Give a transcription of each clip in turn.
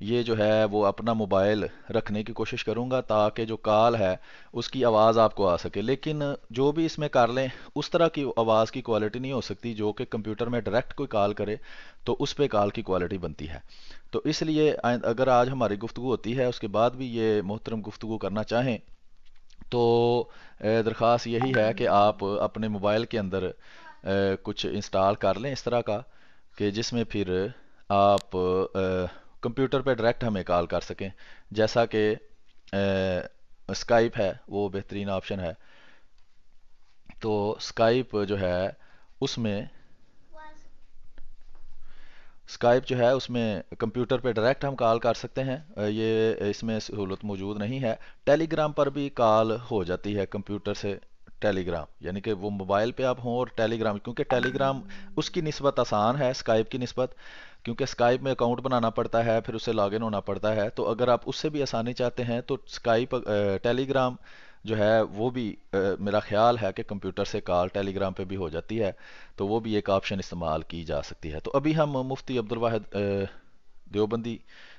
یہ جو ہے وہ اپنا موبائل رکھنے کی کوشش کروں گا تاکہ جو کال ہے اس کی آواز آپ کو آ سکے، لیکن جو بھی اس میں کر لیں اس طرح کی آواز کی کوالٹی نہیں ہو سکتی جو کہ کمپیوٹر میں ڈائریکٹ کوئی کال کرے تو اس پہ کال کی کوالٹی بنتی ہے۔ تو اس لیے اگر آج ہماری گفتگو ہوتی ہے اس کے بعد بھی یہ محترم گفتگو کرنا چاہیں تو درخواست یہی ہے کہ آپ اپنے موبائل کے اندر کچھ انسٹال کر لیں اس طرح کا کہ جس میں پھر آپ کمپیوٹر پہ ڈائریکٹ ہمیں کال کر سکیں، جیسا کہ اسکائپ ہے وہ بہترین آپشن ہے۔ تو اسکائپ جو ہے اس میں اسکائپ جو ہے اس میں کمپیوٹر پہ ڈائریکٹ ہم کال کر سکتے ہیں، یہ اس میں سہولت موجود نہیں ہے۔ ٹیلی گرام پر بھی کال ہو جاتی ہے کمپیوٹر سے ٹیلی گرام، یعنی کہ وہ موبائل پہ آپ ہوں اور ٹیلی گرام، کیونکہ ٹیلی گرام اس کی نسبت آسان ہے اسکائپ کی نسبت، کیونکہ اسکائپ میں اکاؤنٹ بنانا پڑتا ہے پھر اسے لاگ ان ہونا پڑتا ہے۔ تو اگر آپ اس سے بھی آسانی چاہتے ہیں تو اسکائپ ٹیلی گرام جو ہے وہ بھی میرا خیال ہے کہ کمپیوٹر سے کال ٹیلی گرام پہ بھی ہو جاتی ہے، تو وہ بھی ایک آپشن استعمال کی جا سکتی ہے۔ تو ابھی ہم مفتی عبدالواحد دیوبندی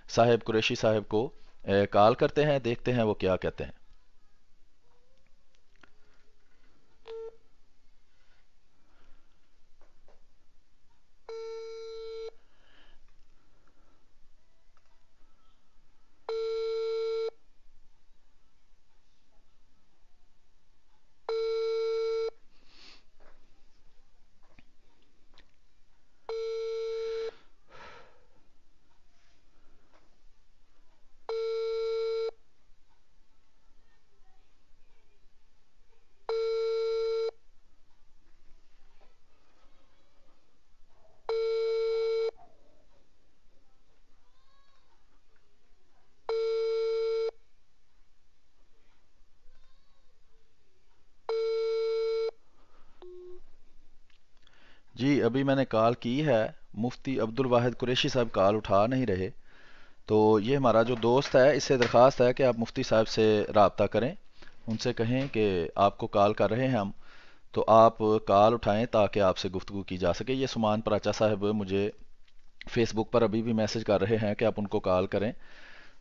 صاحب قریشی صاحب کو کال کرتے ہیں، دیکھتے ہیں وہ کیا کہتے ہیں۔ جی ابھی میں نے کال کی ہے، مفتی عبدالواحد قریشی صاحب کال اٹھا نہیں رہے، تو یہ ہمارا جو دوست ہے اس سے درخواست ہے کہ آپ مفتی صاحب سے رابطہ کریں، ان سے کہیں کہ آپ کو کال کر رہے ہیں ہم، تو آپ کال اٹھائیں تاکہ آپ سے گفتگو کی جا سکے۔ یہ سمان پراچا صاحب مجھے فیس بک پر ابھی بھی میسج کر رہے ہیں کہ آپ ان کو کال کریں،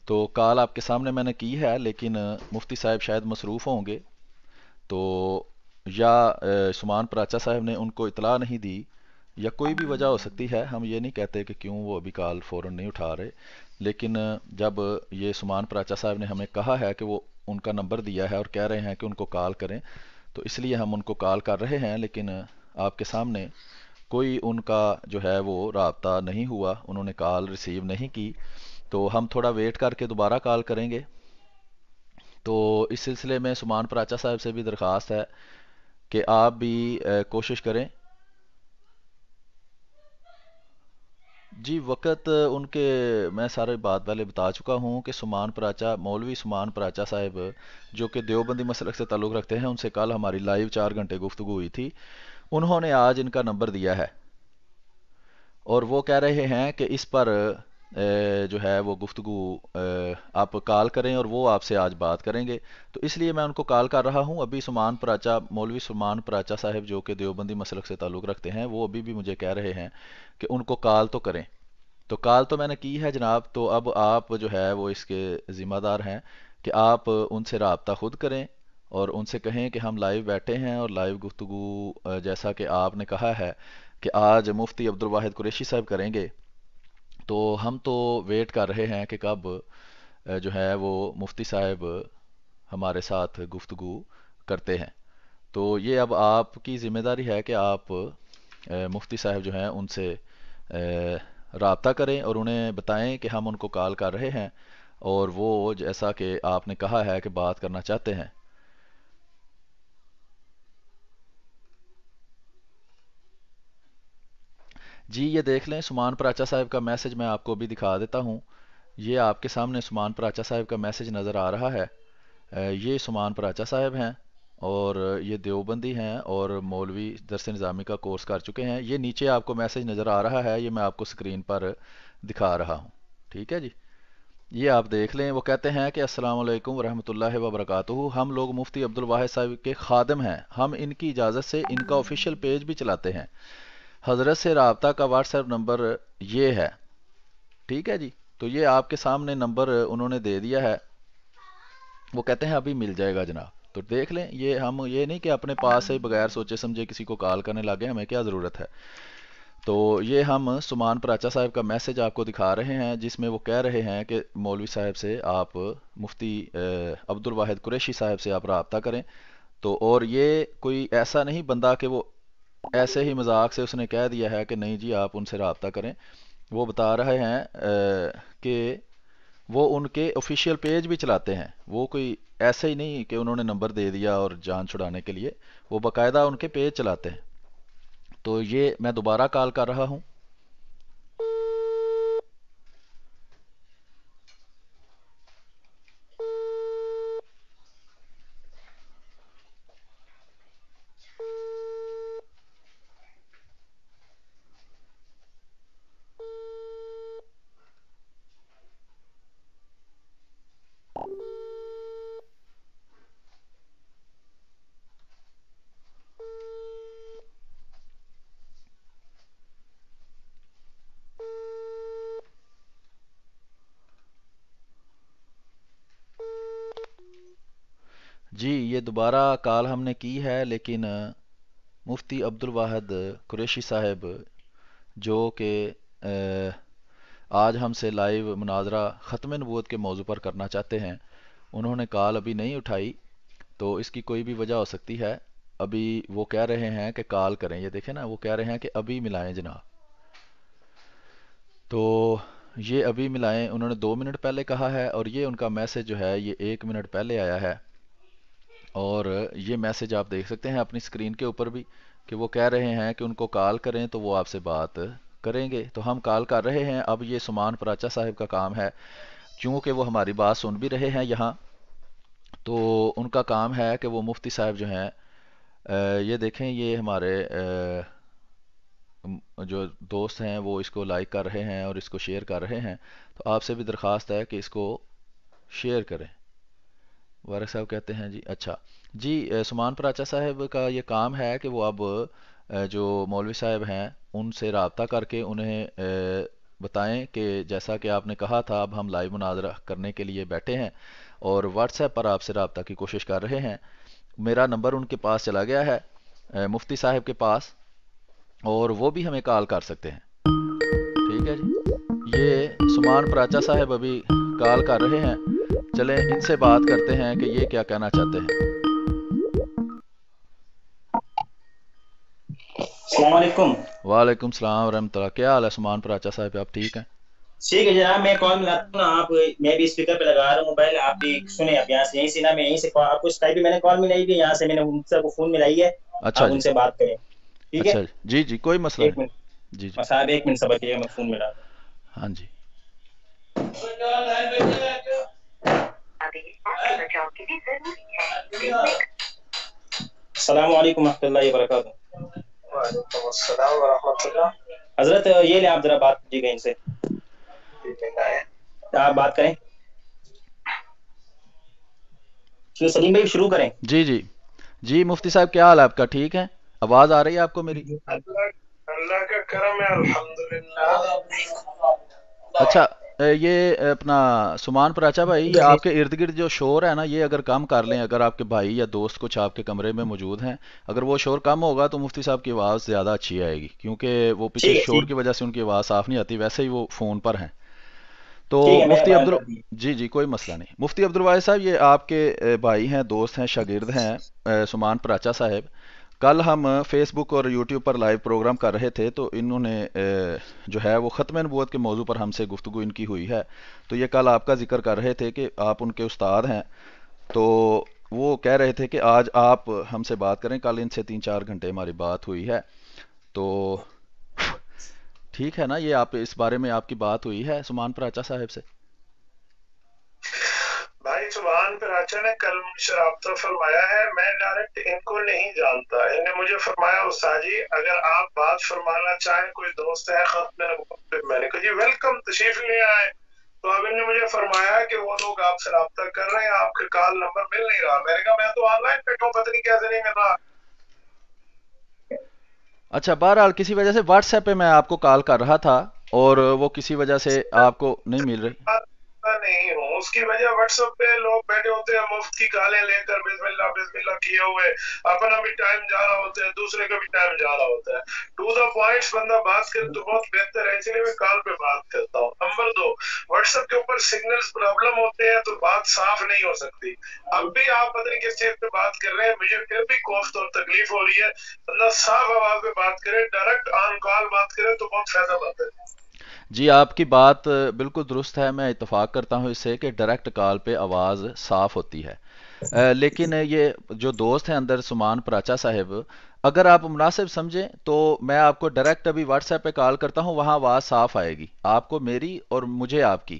تو کال آپ کے سامنے میں نے کی ہے لیکن مفتی صاحب شاید مصروف ہوں گے، تو یا سمان پراچا صاحب نے ان کو اطلاع نہیں دی یا کوئی بھی وجہ ہو سکتی ہے، ہم یہ نہیں کہتے کہ کیوں وہ ابھی کال فوراً نہیں اٹھا رہے، لیکن جب یہ سمان پراچا صاحب نے ہمیں کہا ہے کہ وہ ان کا نمبر دیا ہے اور کہہ رہے ہیں کہ ان کو کال کریں، تو اس لیے ہم ان کو کال کر رہے ہیں، لیکن آپ کے سامنے کوئی ان کا جو ہے وہ رابطہ نہیں ہوا، انہوں نے کال ریسیو نہیں کی، تو ہم تھوڑا ویٹ کر کے دوبارہ کال کریں گے۔ تو اس سلسلے میں سمان پراچا صاحب سے بھی درخواست ہے کہ آپ بھی کوشش کریں۔ جی وقت ان کے میں سارے بات پہلے بتا چکا ہوں کہ سمان پراچا مولوی سمان پراچا صاحب جو کہ دیوبندی مسلک سے تعلق رکھتے ہیں، ان سے کل ہماری لائیو 4 گھنٹے گفتگو ہوئی تھی، انہوں نے آج ان کا نمبر دیا ہے اور وہ کہہ رہے ہیں کہ اس پر جو ہے وہ گفتگو آپ کال کریں اور وہ آپ سے آج بات کریں گے، تو اس لیے میں ان کو کال کر رہا ہوں۔ ابھی سمان پراچا مولوی سمان پراچا صاحب جو کہ دیوبندی مسلک سے تعلق رکھتے ہیں وہ ابھی بھی مجھے کہہ رہے ہیں کہ ان کو کال تو کریں، تو کال تو میں نے کی ہے جناب، تو اب آپ جو ہے وہ اس کے ذمہ دار ہیں کہ آپ ان سے رابطہ خود کریں اور ان سے کہیں کہ ہم لائیو بیٹھے ہیں اور لائیو گفتگو جیسا کہ آپ نے کہا ہے کہ آج مفتی عبدالواحد قریشی صاحب کریں گے، تو ہم تو ویٹ کر رہے ہیں کہ کب جو ہے وہ مفتی صاحب ہمارے ساتھ گفتگو کرتے ہیں۔ تو یہ اب آپ کی ذمہ داری ہے کہ آپ مفتی صاحب جو ہیں ان سے رابطہ کریں اور انہیں بتائیں کہ ہم ان کو کال کر رہے ہیں اور وہ جیسا کہ آپ نے کہا ہے کہ بات کرنا چاہتے ہیں۔ جی یہ دیکھ لیں سمان پراچا صاحب کا میسج میں آپ کو بھی دکھا دیتا ہوں، یہ آپ کے سامنے سمان پراچا صاحب کا میسج نظر آ رہا ہے، یہ سمان پراچا صاحب ہیں اور یہ دیوبندی ہیں اور مولوی درس نظامی کا کورس کر چکے ہیں، یہ نیچے آپ کو میسج نظر آ رہا ہے، یہ میں آپ کو سکرین پر دکھا رہا ہوں، ٹھیک ہے جی۔ یہ آپ دیکھ لیں، وہ کہتے ہیں کہ السلام علیکم ورحمۃ اللہ وبرکاتہ، ہم لوگ مفتی عبدالواحد صاحب کے خادم ہیں، ہم ان کی اجازت سے ان کا آفیشیل پیج بھی چلاتے ہیں، حضرت سے رابطہ کا واٹس ایپ نمبر یہ ہے، ٹھیک ہے جی۔ تو یہ آپ کے سامنے نمبر انہوں نے دے دیا ہے، وہ کہتے ہیں ابھی مل جائے گا جناب، تو دیکھ لیں، یہ ہم یہ نہیں کہ اپنے پاس سے بغیر سوچے سمجھے کسی کو کال کرنے لگے، ہمیں کیا ضرورت ہے۔ تو یہ ہم سمان پراچا صاحب کا میسج آپ کو دکھا رہے ہیں، جس میں وہ کہہ رہے ہیں کہ مولوی صاحب سے آپ مفتی عبد الواحد قریشی صاحب سے آپ رابطہ کریں۔ تو اور یہ کوئی ایسا نہیں بندہ کہ وہ ایسے ہی مذاق سے اس نے کہہ دیا ہے کہ نہیں جی آپ ان سے رابطہ کریں، وہ بتا رہے ہیں کہ وہ ان کے آفیشیل پیج بھی چلاتے ہیں، وہ کوئی ایسے ہی نہیں کہ انہوں نے نمبر دے دیا اور جان چھڑانے کے لیے، وہ باقاعدہ ان کے پیج چلاتے ہیں۔ تو یہ میں دوبارہ کال کر رہا ہوں۔ جی یہ دوبارہ کال ہم نے کی ہے، لیکن مفتی عبد الواحد قریشی صاحب جو کہ آج ہم سے لائیو مناظرہ ختم نبوت کے موضوع پر کرنا چاہتے ہیں، انہوں نے کال ابھی نہیں اٹھائی، تو اس کی کوئی بھی وجہ ہو سکتی ہے۔ ابھی وہ کہہ رہے ہیں کہ کال کریں، یہ دیکھیں نا، وہ کہہ رہے ہیں کہ ابھی ملائیں جناب، تو یہ ابھی ملائیں انہوں نے 2 منٹ پہلے کہا ہے، اور یہ ان کا میسج جو ہے یہ 1 منٹ پہلے آیا ہے، اور یہ میسج آپ دیکھ سکتے ہیں اپنی سکرین کے اوپر بھی کہ وہ کہہ رہے ہیں کہ ان کو کال کریں تو وہ آپ سے بات کریں گے۔ تو ہم کال کر رہے ہیں، اب یہ سمان پراچا صاحب کا کام ہے، چونکہ وہ ہماری بات سن بھی رہے ہیں یہاں، تو ان کا کام ہے کہ وہ مفتی صاحب جو ہیں یہ دیکھیں، یہ ہمارے جو دوست ہیں وہ اس کو لائک کر رہے ہیں اور اس کو شیئر کر رہے ہیں، تو آپ سے بھی درخواست ہے کہ اس کو شیئر کریں۔ وارث صاحب کہتے ہیں جی اچھا، جی سمان پراچا صاحب کا یہ کام ہے کہ وہ اب جو مولوی صاحب ہیں ان سے رابطہ کر کے انہیں بتائیں کہ جیسا کہ آپ نے کہا تھا، اب ہم لائیو مناظرہ کرنے کے لیے بیٹھے ہیں اور واٹس ایپ پر آپ سے رابطہ کی کوشش کر رہے ہیں۔ میرا نمبر ان کے پاس چلا گیا ہے مفتی صاحب کے پاس، اور وہ بھی ہمیں کال کر سکتے ہیں۔ ٹھیک ہے جی، یہ سمان پراچا صاحب ابھی کال کر رہے ہیں، چلیں ان سے بات کرتے ہیں کہ یہ کیا کہنا چاہتے ہیں۔ السلام علیکم۔ وعلیکم السلام ورحمۃ اللہ، کیا حال ہے سمان پراچا صاحب، آپ ٹھیک ہیں؟ ٹھیک ہے جناب، میں کال ملاتا ہوں نا، آپ میں بھی اسپیکر پہ لگا رہا ہوں موبائل، آپ بھی سنیں، اب یہاں سے یہیں سے نا، میں یہیں سے آپ کو اسکائپ پہ میں نے کال ملائی تھی، یہاں سے میں نے ان سے فون ملائی ہے، اچھا آپ جی، ان سے بات کریں، ٹھیک ہے؟ اچھا جی، جی کوئی مسئلہ ایک نہیں، منٹ جی جی، صاحب، 1 منٹ صبر کیجیے، میں فون ملا دوں۔ ہاں جی۔ السلام علیکم ورحمۃ اللہ وبرکاتہ۔ وعلیکم السلام ورحمۃ اللہ۔ حضرت یہ لیں، آپ ذرا بات کیجیے گا ان سے، آپ بات کریں، سلیم بھائی شروع کریں۔ جی جی جی، مفتی صاحب کیا حال ہے آپ کا، ٹھیک ہے؟ آواز آ رہی ہے آپ کو میری؟ اللہ کا کرم ہے، الحمدللہ۔ اچھا یہ اپنا سمان پراچا بھائی، یہ آپ کے ارد گرد جو شور ہے نا، یہ اگر کم کر لیں، اگر آپ کے بھائی یا دوست کچھ آپ کے کمرے میں موجود ہیں، اگر وہ شور کم ہوگا تو مفتی صاحب کی آواز زیادہ اچھی آئے گی، کیونکہ وہ پیچھے ٹھیک ہے شور کی وجہ سے ان کی آواز صاف نہیں آتی، ویسے ہی وہ فون پر ہیں۔ تو ٹھیک ہے، میں نے مفتی بات کر دی۔ جی جی کوئی مسئلہ نہیں، مفتی عبد الواحد صاحب یہ آپ کے بھائی ہیں، دوست ہیں، شاگرد ہیں سمان پراچا صاحب۔ کل ہم فیس بک اور یوٹیوب پر لائیو پروگرام کر رہے تھے، تو انہوں نے جو ہے وہ ختم نبوت کے موضوع پر ہم سے گفتگو ان کی ہوئی ہے، تو یہ کل آپ کا ذکر کر رہے تھے کہ آپ ان کے استاد ہیں، تو وہ کہہ رہے تھے کہ آج آپ ہم سے بات کریں، کل ان سے 3-4 گھنٹے ہماری بات ہوئی ہے، تو ٹھیک ہے نا، یہ آپ اس بارے میں آپ کی بات ہوئی ہے سمان پراچا صاحب سے؟ بھائی سبحان پراچا نے کل مجھ سے رابطہ فرمایا ہے، میں ڈائریکٹ ان کو نہیں جانتا، ان نے مجھے فرمایا استاد جی اگر آپ بات فرمانا چاہیں، کوئی دوست ہے ختم نبوت، میں نے کہا جی ویلکم، تشریف لے آئے، تو اب ان نے مجھے فرمایا کہ وہ لوگ آپ سے رابطہ کر رہے ہیں، آپ کا کال نمبر مل نہیں رہا، میں نے کہا میں تو آن لائن بیٹھا ہوں، پتہ نہیں کیسے نہیں مل رہا۔ اچھا، بہرحال کسی وجہ سے واٹس ایپ پہ میں آپ کو کال کر رہا تھا، اور وہ کسی وجہ سے آپ کو نہیں مل رہی؟ نہیں ہوں، اس کی وجہ واٹس ایپ پہ لوگ بیٹھے ہوتے ہیں مفت کی گالیں لے کر بسم اللہ کیے ہوئے، اپنا بھی ٹائم جا رہا ہوتا ہے، دوسرے کا بھی ٹائم جا رہا ہوتا ہے. ٹو دا پوائنٹس بندہ بات کرے تو بہت بہتر ہے، اس لیے میں کال پہ بات کرتا ہوں. نمبر 2، واٹس ایپ کے اوپر سگنلز پرابلم ہوتے ہیں تو بات صاف نہیں ہو سکتی. اب بھی آپ پتہ نہیں کس چیز پہ بات کر رہے ہیں، مجھے پھر بھی کوفت اور تکلیف ہو رہی ہے. بندہ صاف آواز میں بات کرے، ڈائریکٹ آن کال بات کرے تو بہت فائدہ مند ہے. جی آپ کی بات بالکل درست ہے، میں اتفاق کرتا ہوں اس سے کہ ڈائریکٹ کال پہ آواز صاف ہوتی ہے. لیکن یہ جو دوست ہیں اندر سمان پراچا صاحب، اگر آپ مناسب سمجھیں تو میں آپ کو ڈائریکٹ ابھی واٹس ایپ پہ کال کرتا ہوں، وہاں آواز صاف آئے گی، آپ کو میری اور مجھے آپ کی.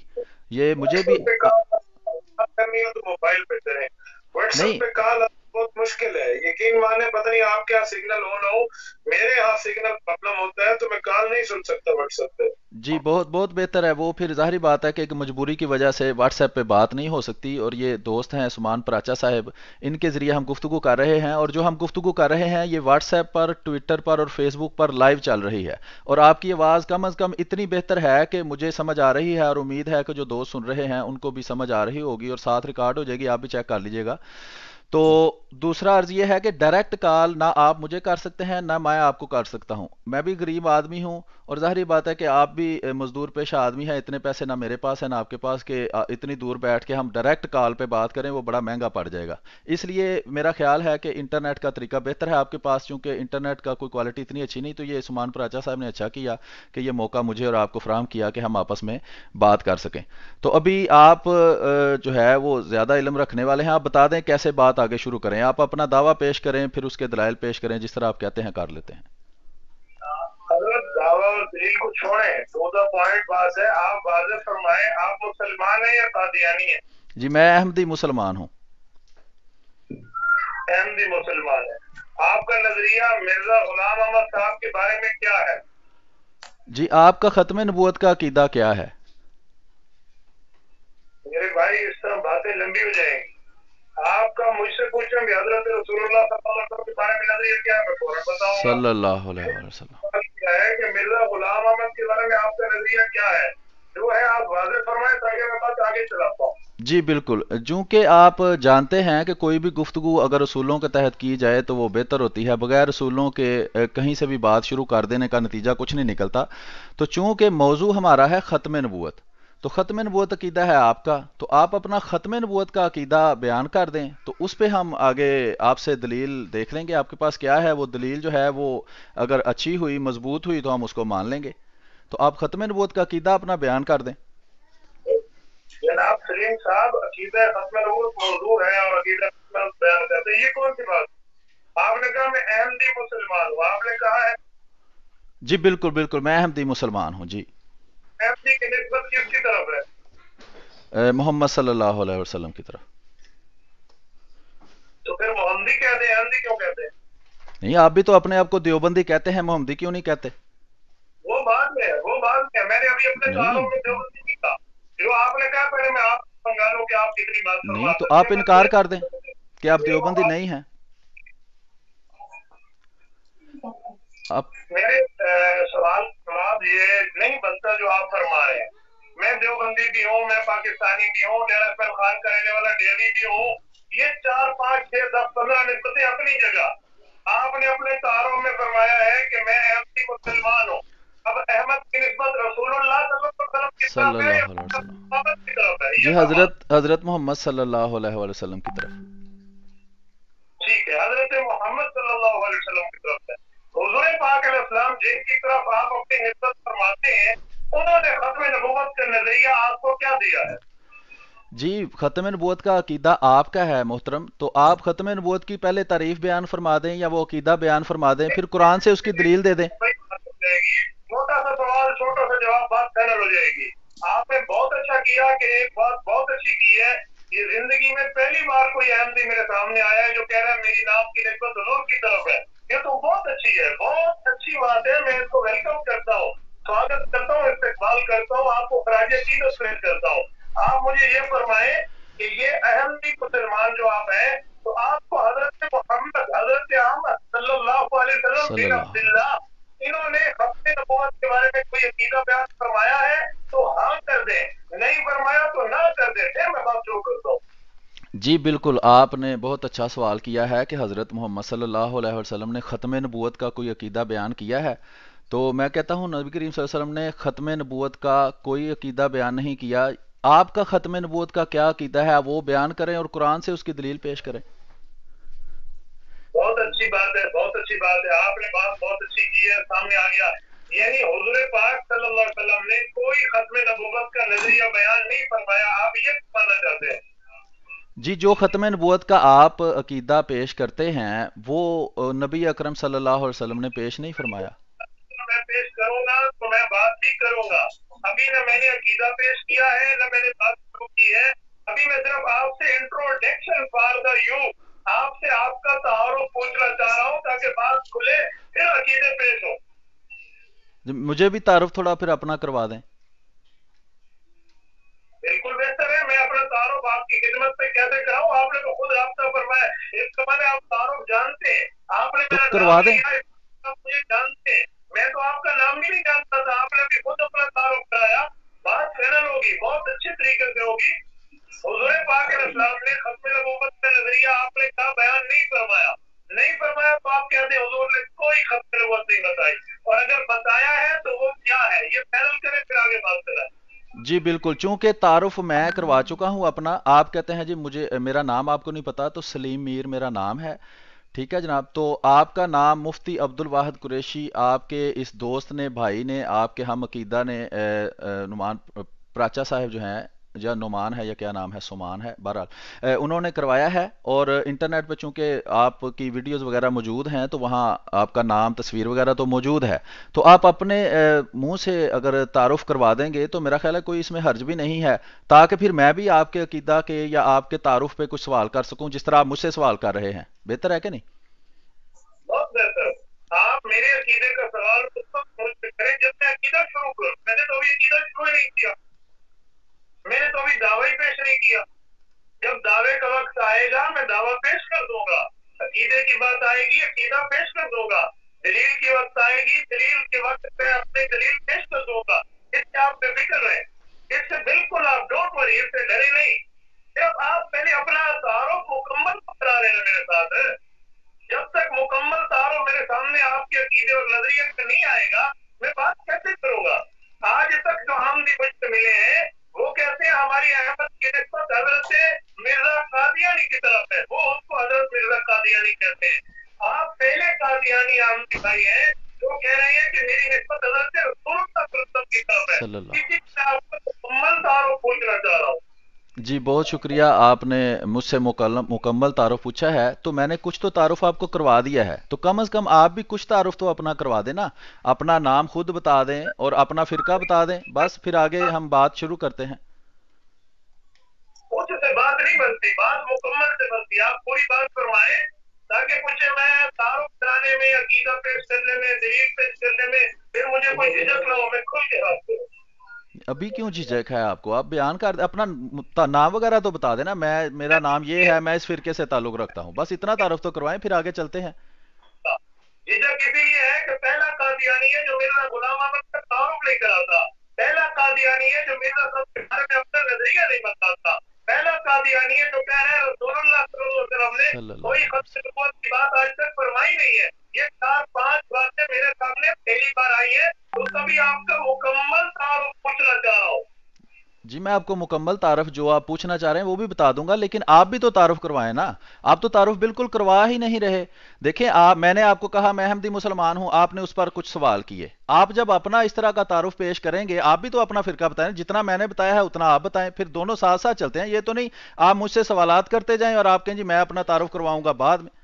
یہ مجھے واٹس بھی ایپ پہ کال کرنی ہو تو موبائل پہ کریں. واٹس ایپ نہیں. پہ کال بہت مشکل ہے، یقین مانے پتہ نہیں آپ کیا سگنل ہو نہ ہو، میرے یہاں سگنل پرابلم ہوتا ہے تو میں کال نہیں سن سکتا واٹس ایپ پہ. جی بہت بہت بہتر ہے. وہ پھر ظاہری بات ہے کہ ایک مجبوری کی وجہ سے واٹس ایپ پہ بات نہیں ہو سکتی، اور یہ دوست ہیں سمان پراچا صاحب، ان کے ذریعے ہم گفتگو کر رہے ہیں، اور جو ہم گفتگو کر رہے ہیں یہ واٹس ایپ پر، ٹویٹر پر اور فیس بک پر لائیو چل رہی ہے. اور آپ کی آواز کم از کم اتنی بہتر ہے کہ مجھے سمجھ آ رہی ہے، اور امید ہے کہ جو دوست سن رہے ہیں ان کو بھی سمجھ آ رہی ہوگی، اور ساتھ ریکارڈ ہو جائے گی، آپ بھی چیک کر لیجئے گا. تو دوسرا عرض یہ ہے کہ ڈائریکٹ کال نہ آپ مجھے کر سکتے ہیں نہ میں آپ کو کر سکتا ہوں. میں بھی غریب آدمی ہوں، اور ظاہری بات ہے کہ آپ بھی مزدور پیشہ آدمی ہیں. اتنے پیسے نہ میرے پاس ہیں نہ آپ کے پاس کہ اتنی دور بیٹھ کے ہم ڈائریکٹ کال پہ بات کریں، وہ بڑا مہنگا پڑ جائے گا. اس لیے میرا خیال ہے کہ انٹرنیٹ کا طریقہ بہتر ہے آپ کے پاس، چونکہ انٹرنیٹ کا کوئی کوالٹی اتنی اچھی نہیں. تو یہ سمان پراچا صاحب نے اچھا کیا کہ یہ موقع مجھے اور آپ کو فراہم کیا کہ ہم آپس میں بات کر سکیں. تو ابھی آپ جو ہے وہ زیادہ علم رکھنے والے ہیں، آپ بتا دیں کیسے بات آگے شروع کریں. آپ اپنا دعویٰ پیش کریں، پھر اس کے دلائل پیش کریں، جس طرح آپ کہتے ہیں کر لیتے ہیں. حضرت دعویٰ اور دلیل کو چھوڑیں، ٹو دا پوائنٹ بات ہے. آپ واضح فرمائیں آپ مسلمان ہیں یا قادیانی ہیں؟ جی میں احمدی مسلمان ہوں. احمدی مسلمان ہیں. آپ کا نظریہ مرزا غلام احمد صاحب کے بارے میں کیا ہے؟ جی آپ کا ختم نبوت کا عقیدہ کیا ہے؟ میرے بھائی اس طرح باتیں لمبی ہو جائیں گی. آپ کا مجھ سے پوچھیں کہ حضرت رسول اللہ صلی اللہ علیہ وسلم کے بارے میں نظریہ کیا ہے، میں فوراً بتاؤں گا. صلی اللہ علیہ وسلم. کیا ہے کہ مرزا غلام احمد کے بارے میں آپ کا نظریہ کیا ہے؟ جو ہے آپ واضح فرمائیں تاکہ میں بات آگے چلاتا ہوں. جی بالکل، چونکہ آپ جانتے ہیں کہ کوئی بھی گفتگو اگر اصولوں کے تحت کی جائے تو وہ بہتر ہوتی ہے. بغیر اصولوں کے کہیں سے بھی بات شروع کر دینے کا نتیجہ کچھ نہیں نکلتا. تو چونکہ موضوع ہمارا ہے ختم نبوت، تو ختم نبوت عقیدہ ہے آپ کا، تو آپ اپنا ختم نبوت کا عقیدہ بیان کر دیں، تو اس پہ ہم آگے آپ سے دلیل دیکھ لیں گے آپ کے پاس کیا ہے. وہ دلیل جو ہے وہ اگر اچھی ہوئی، مضبوط ہوئی تو ہم اس کو مان لیں گے. تو آپ ختم نبوت کا عقیدہ اپنا بیان کر دیں. جناب سلیم صاحب، عقیدہ ختم نبوت موضوع ہے اور عقیدہ ختم نبوت بیان کرتے ہیں، یہ کون سی بات؟ آپ نے کہا میں احمدی مسلمان ہوں، آپ نے کہا ہے جی بالکل بالکل، میں احمدی مسلمان ہوں. جی احمدی کی نسبت کس کی طرف ہے؟ محمد صلی اللہ علیہ وسلم کی طرف. تو پھر محمدی کہتے ہیں، احمدی کیوں کہتے ہیں؟ نہیں، آپ بھی تو اپنے آپ کو دیوبندی کہتے ہیں، محمدی کیوں نہیں کہتے؟ وہ بعد میں ہے، وہ بعد میں ہے. میں نے ابھی اپنے سوالوں نہیں میں دیوبندی نہیں کہا. جو آپ نے کہا پہلے میں آپ کو سمجھا لوں کہ آپ کتنی بات نہیں، فرما تو سکتے آپ ہیں. میں انکار کر دیں کہ آپ یہ وہ دیوبندی نہیں ہیں. آپ میرے سوال جواب یہ نہیں بنتا جو آپ فرما رہے ہیں. میں دیوبندی بھی ہوں، میں پاکستانی بھی ہوں، ڈیرہ اسماعیل خان کا رہنے والا ڈیلی بھی ہوں. یہ 4 5 6 10 15 نسبتیں اپنی جگہ. آپ نے اپنے تعارف میں فرمایا ہے کہ میں احمدی مسلمان ہوں. اب احمد کی نسبت رسول اللہ صلی اللہ علیہ وسلم کی صلی طرف ہے یا اللہ علیہ وسلم. محمد کی طرف ہے؟ جی یہ فرما. حضرت محمد صلی اللہ علیہ وسلم کی طرف. ٹھیک ہے، حضرت محمد صلی اللہ علیہ وسلم کی طرف ہے. حضور پاک علیہ السلام جن کی طرف آپ اپنی نسبت فرماتے ہیں، انہوں نے ختم نبوت کا نظریہ آپ کو کیا دیا ہے؟ جی ختم نبوت کا عقیدہ آپ کا ہے محترم، تو آپ ختم نبوت کی پہلے تعریف بیان فرما دیں یا وہ عقیدہ بیان فرما دیں، پھر قرآن سے اس کی دلیل دے دیں. چھوٹا سا سوال، چھوٹا سا جواب، بات فائنل ہو جائے گی. آپ نے بہت اچھا کیا کہ ایک بات بہت اچھی کی ہے. یہ زندگی میں پہلی بار کوئی احمدی میرے سامنے آیا ہے جو کہہ رہا ہے میری نام کی نسبت حضور کی طرف ہے. یہ تو بہت اچھی ہے، بہت اچھی بات ہے. میں اس کو ویلکم کرتا ہوں، سواگت کرتا ہوں، استقبال کرتا ہوں، آپ کو خراج عقیدت پیش کرتا ہوں. آپ مجھے یہ فرمائیں کہ یہ احمدی مسلمان جو آپ ہیں، تو آپ کو حضرت محمد، حضرت احمد صلی اللہ علیہ وسلم صلی بن اللہ علیہ عبداللہ، انہوں نے ختم نبوت کے بارے میں کوئی عقیدہ بیان فرمایا ہے تو ہاں کر دیں، نہیں فرمایا تو نہ کر دیں، پھر میں بات شروع کرتا ہوں۔ جی بالکل، آپ نے بہت اچھا سوال کیا ہے کہ حضرت محمد صلی اللہ علیہ وسلم نے ختم نبوت کا کوئی عقیدہ بیان کیا ہے. تو میں کہتا ہوں نبی کریم صلی اللہ علیہ وسلم نے ختم نبوت کا کوئی عقیدہ بیان نہیں کیا. آپ کا ختم نبوت کا کیا عقیدہ ہے وہ بیان کریں اور قرآن سے اس کی دلیل پیش کریں. بہت اچھی بات ہے، بہت اچھی بات ہے، آپ نے بات بہت اچھی کی ہے، سامنے آ گیا. یعنی حضور پاک صلی اللہ علیہ وسلم نے کوئی ختم نبوت کا نظریہ بیان نہیں فرمایا، آپ یہ ماننا چاہتے ہیں؟ جی، جو ختم نبوت کا آپ عقیدہ پیش کرتے ہیں وہ نبی اکرم صلی اللہ علیہ وسلم نے پیش نہیں فرمایا. میں پیش کروں گا تو میں بات بھی کروں گا. ابھی نہ میں نے عقیدہ پیش کیا ہے نہ میں نے بات شروع کی ہے. ابھی میں صرف آپ سے انٹروڈکشن فار دا یو، آپ سے آپ کا تعارف پوچھنا چاہ رہا ہوں تاکہ بات کھلے پھر عقیدے پیش ہوں. مجھے بھی تعارف تھوڑا پھر اپنا کروا دیں. بالکل بہتر ہے، میں اپنا تعارف آپ کی خدمت پہ کیسے کراؤں؟ آپ نے تو خود رابطہ فرمایا، اس کے بعد آپ تعارف جانتے ہیں، آپ نے تو میرا کروا نام دیں. لیا، آپ مجھے جانتے ہیں، میں تو آپ کا نام بھی نہیں جانتا تھا، آپ نے بھی خود اپنا تعارف کرایا. بات فائنل ہوگی، بہت اچھے طریقے سے ہوگی. حضور پاک علیہ السلام نے ختم نبوت کا نظریہ آپ نے کہا بیان نہیں فرمایا، نہیں فرمایا تو آپ کہتے ہیں حضور نے کوئی ختم نبوت نہیں بتائی، اور اگر بتایا ہے تو وہ کیا ہے یہ فائنل کریں پھر آگے بات کریں. جی بالکل، چونکہ تعارف میں کروا چکا ہوں اپنا. آپ کہتے ہیں جی مجھے میرا نام آپ کو نہیں پتا، تو سلیم میر میرا نام ہے. ٹھیک ہے جناب. تو آپ کا نام مفتی عبد الواحد قریشی آپ کے اس دوست نے، بھائی نے، آپ کے ہم عقیدہ نے، نعمان پراچا صاحب جو ہیں، یا نعمان ہے یا کیا نام ہے، سمان ہے، بہرحال انہوں نے کروایا ہے. اور انٹرنیٹ پہ چونکہ آپ کی ویڈیوز وغیرہ موجود ہیں تو وہاں آپ کا نام، تصویر وغیرہ تو موجود ہے. تو آپ اپنے منہ سے اگر تعارف کروا دیں گے تو میرا خیال ہے کوئی اس میں حرج بھی نہیں ہے، تاکہ پھر میں بھی آپ کے عقیدہ کے یا آپ کے تعارف پہ کچھ سوال کر سکوں جس طرح آپ مجھ سے سوال کر رہے ہیں. بہتر ہے کہ نہیں؟ بہت بہتر. آپ میرے عقیدے کا سوال اس وقت مجھ سے کریں جب میں عقیدہ شروع کروں. میں نے تو ابھی عقیدہ شروع ہی نہیں کیا، میں نے تو ابھی دعویٰ ہی پیش نہیں کیا. جب دعوے کا وقت آئے گا میں دعویٰ پیش کر دوں گا، عقیدے کی بات آئے گی عقیدہ پیش کر دوں گا، دلیل کی وقت آئے گی دلیل کے وقت پہ اپنی دلیل پیش کر دوں گا. اس سے آپ بے فکر رہیں، اس سے بالکل آپ ڈونٹ وری، اس سے ڈرے نہیں. جب آپ پہلے اپنا تعارف مکمل کرا رہے ہیں میرے ساتھ، جب تک مکمل تعارف میرے سامنے آپ کے عقیدے اور نظریے کا نہیں آئے گا میں بات کیسے کروں گا؟ آج تک جو ہم بھی مجھ سے ملے ہیں وہ کہتے ہیں ہماری احمد کی نسبت حضرت مرزا قادیانی کی طرف ہے، وہ اس کو حضرت مرزا قادیانی کہتے ہیں. آپ پہلے قادیانی احمدی بھائی ہیں جو کہہ رہے ہیں کہ میری نسبت حضرت رسول اللہ صلی اللہ علیہ وسلم کی طرف ہے. صلی اللہ. اسی سے آپ کو مکمل تعارف پوچھنا چاہ رہا ہوں. جی بہت شکریہ، آپ نے مجھ سے مکمل تعارف پوچھا ہے تو میں نے کچھ تو تعارف آپ کو کروا دیا ہے، تو کم از کم آپ بھی کچھ تعارف تو اپنا کروا دیں نا. اپنا نام خود بتا دیں اور اپنا فرقہ بتا دیں، بس پھر آگے ہم بات شروع کرتے ہیں. کچھ سے بات نہیں بنتی، بات مکمل سے بنتی. آپ پوری بات فرمائیں تاکہ کچھ میں تعارف کرانے میں، عقیدہ پیش کرنے میں، دلیل پیش کرنے میں پھر مجھے کوئی جھجک نہ ہو، میں کھل کے بات کروں. ابھی کیوں جھجک ہے آپ کو؟ آپ بیان کر اپنا نام وغیرہ تو بتا دینا. میرا نام یہ ہے، میں اس فرقے سے تعلق رکھتا ہوں، بس اتنا تعارف تو کروائیں پھر آگے چلتے ہیں. جھجک اسی لیے ہے کہ پہلا قادیانی ہے جو مرزا غلام احمد کا تعارف نہیں کراتا، پہلا قادیانی ہے جو مرزا صاحب کے بارے میں اپنا نظریہ نہیں بتاتا، پہلا قادیانی ہے جو کہہ رہا ہے رسول اللہ صلی اللہ علیہ وسلم نے صلی اللہ کوئی علیہ وسلم. ختم نبوت کی بات آج تک فرمائی نہیں ہے. یہ 4-5 باتیں میرے سامنے پہلی بار آئی ہیں تو تبھی آپ کا مکمل تعارف پوچھنا چاہ رہا ہوں. جی میں آپ کو مکمل تعارف جو آپ پوچھنا چاہ رہے ہیں وہ بھی بتا دوں گا، لیکن آپ بھی تو تعارف کروائیں نا. آپ تو تعارف بالکل کروا ہی نہیں رہے. دیکھیں، میں نے آپ کو کہا میں احمدی مسلمان ہوں، آپ نے اس پر کچھ سوال کیے. آپ جب اپنا اس طرح کا تعارف پیش کریں گے آپ بھی تو اپنا فرقہ بتائیں، جتنا میں نے بتایا ہے اتنا آپ بتائیں، پھر دونوں ساتھ ساتھ چلتے ہیں. یہ تو نہیں آپ مجھ سے سوالات کرتے جائیں اور آپ کہیں جی میں اپنا تعارف کرواؤں گا بعد میں.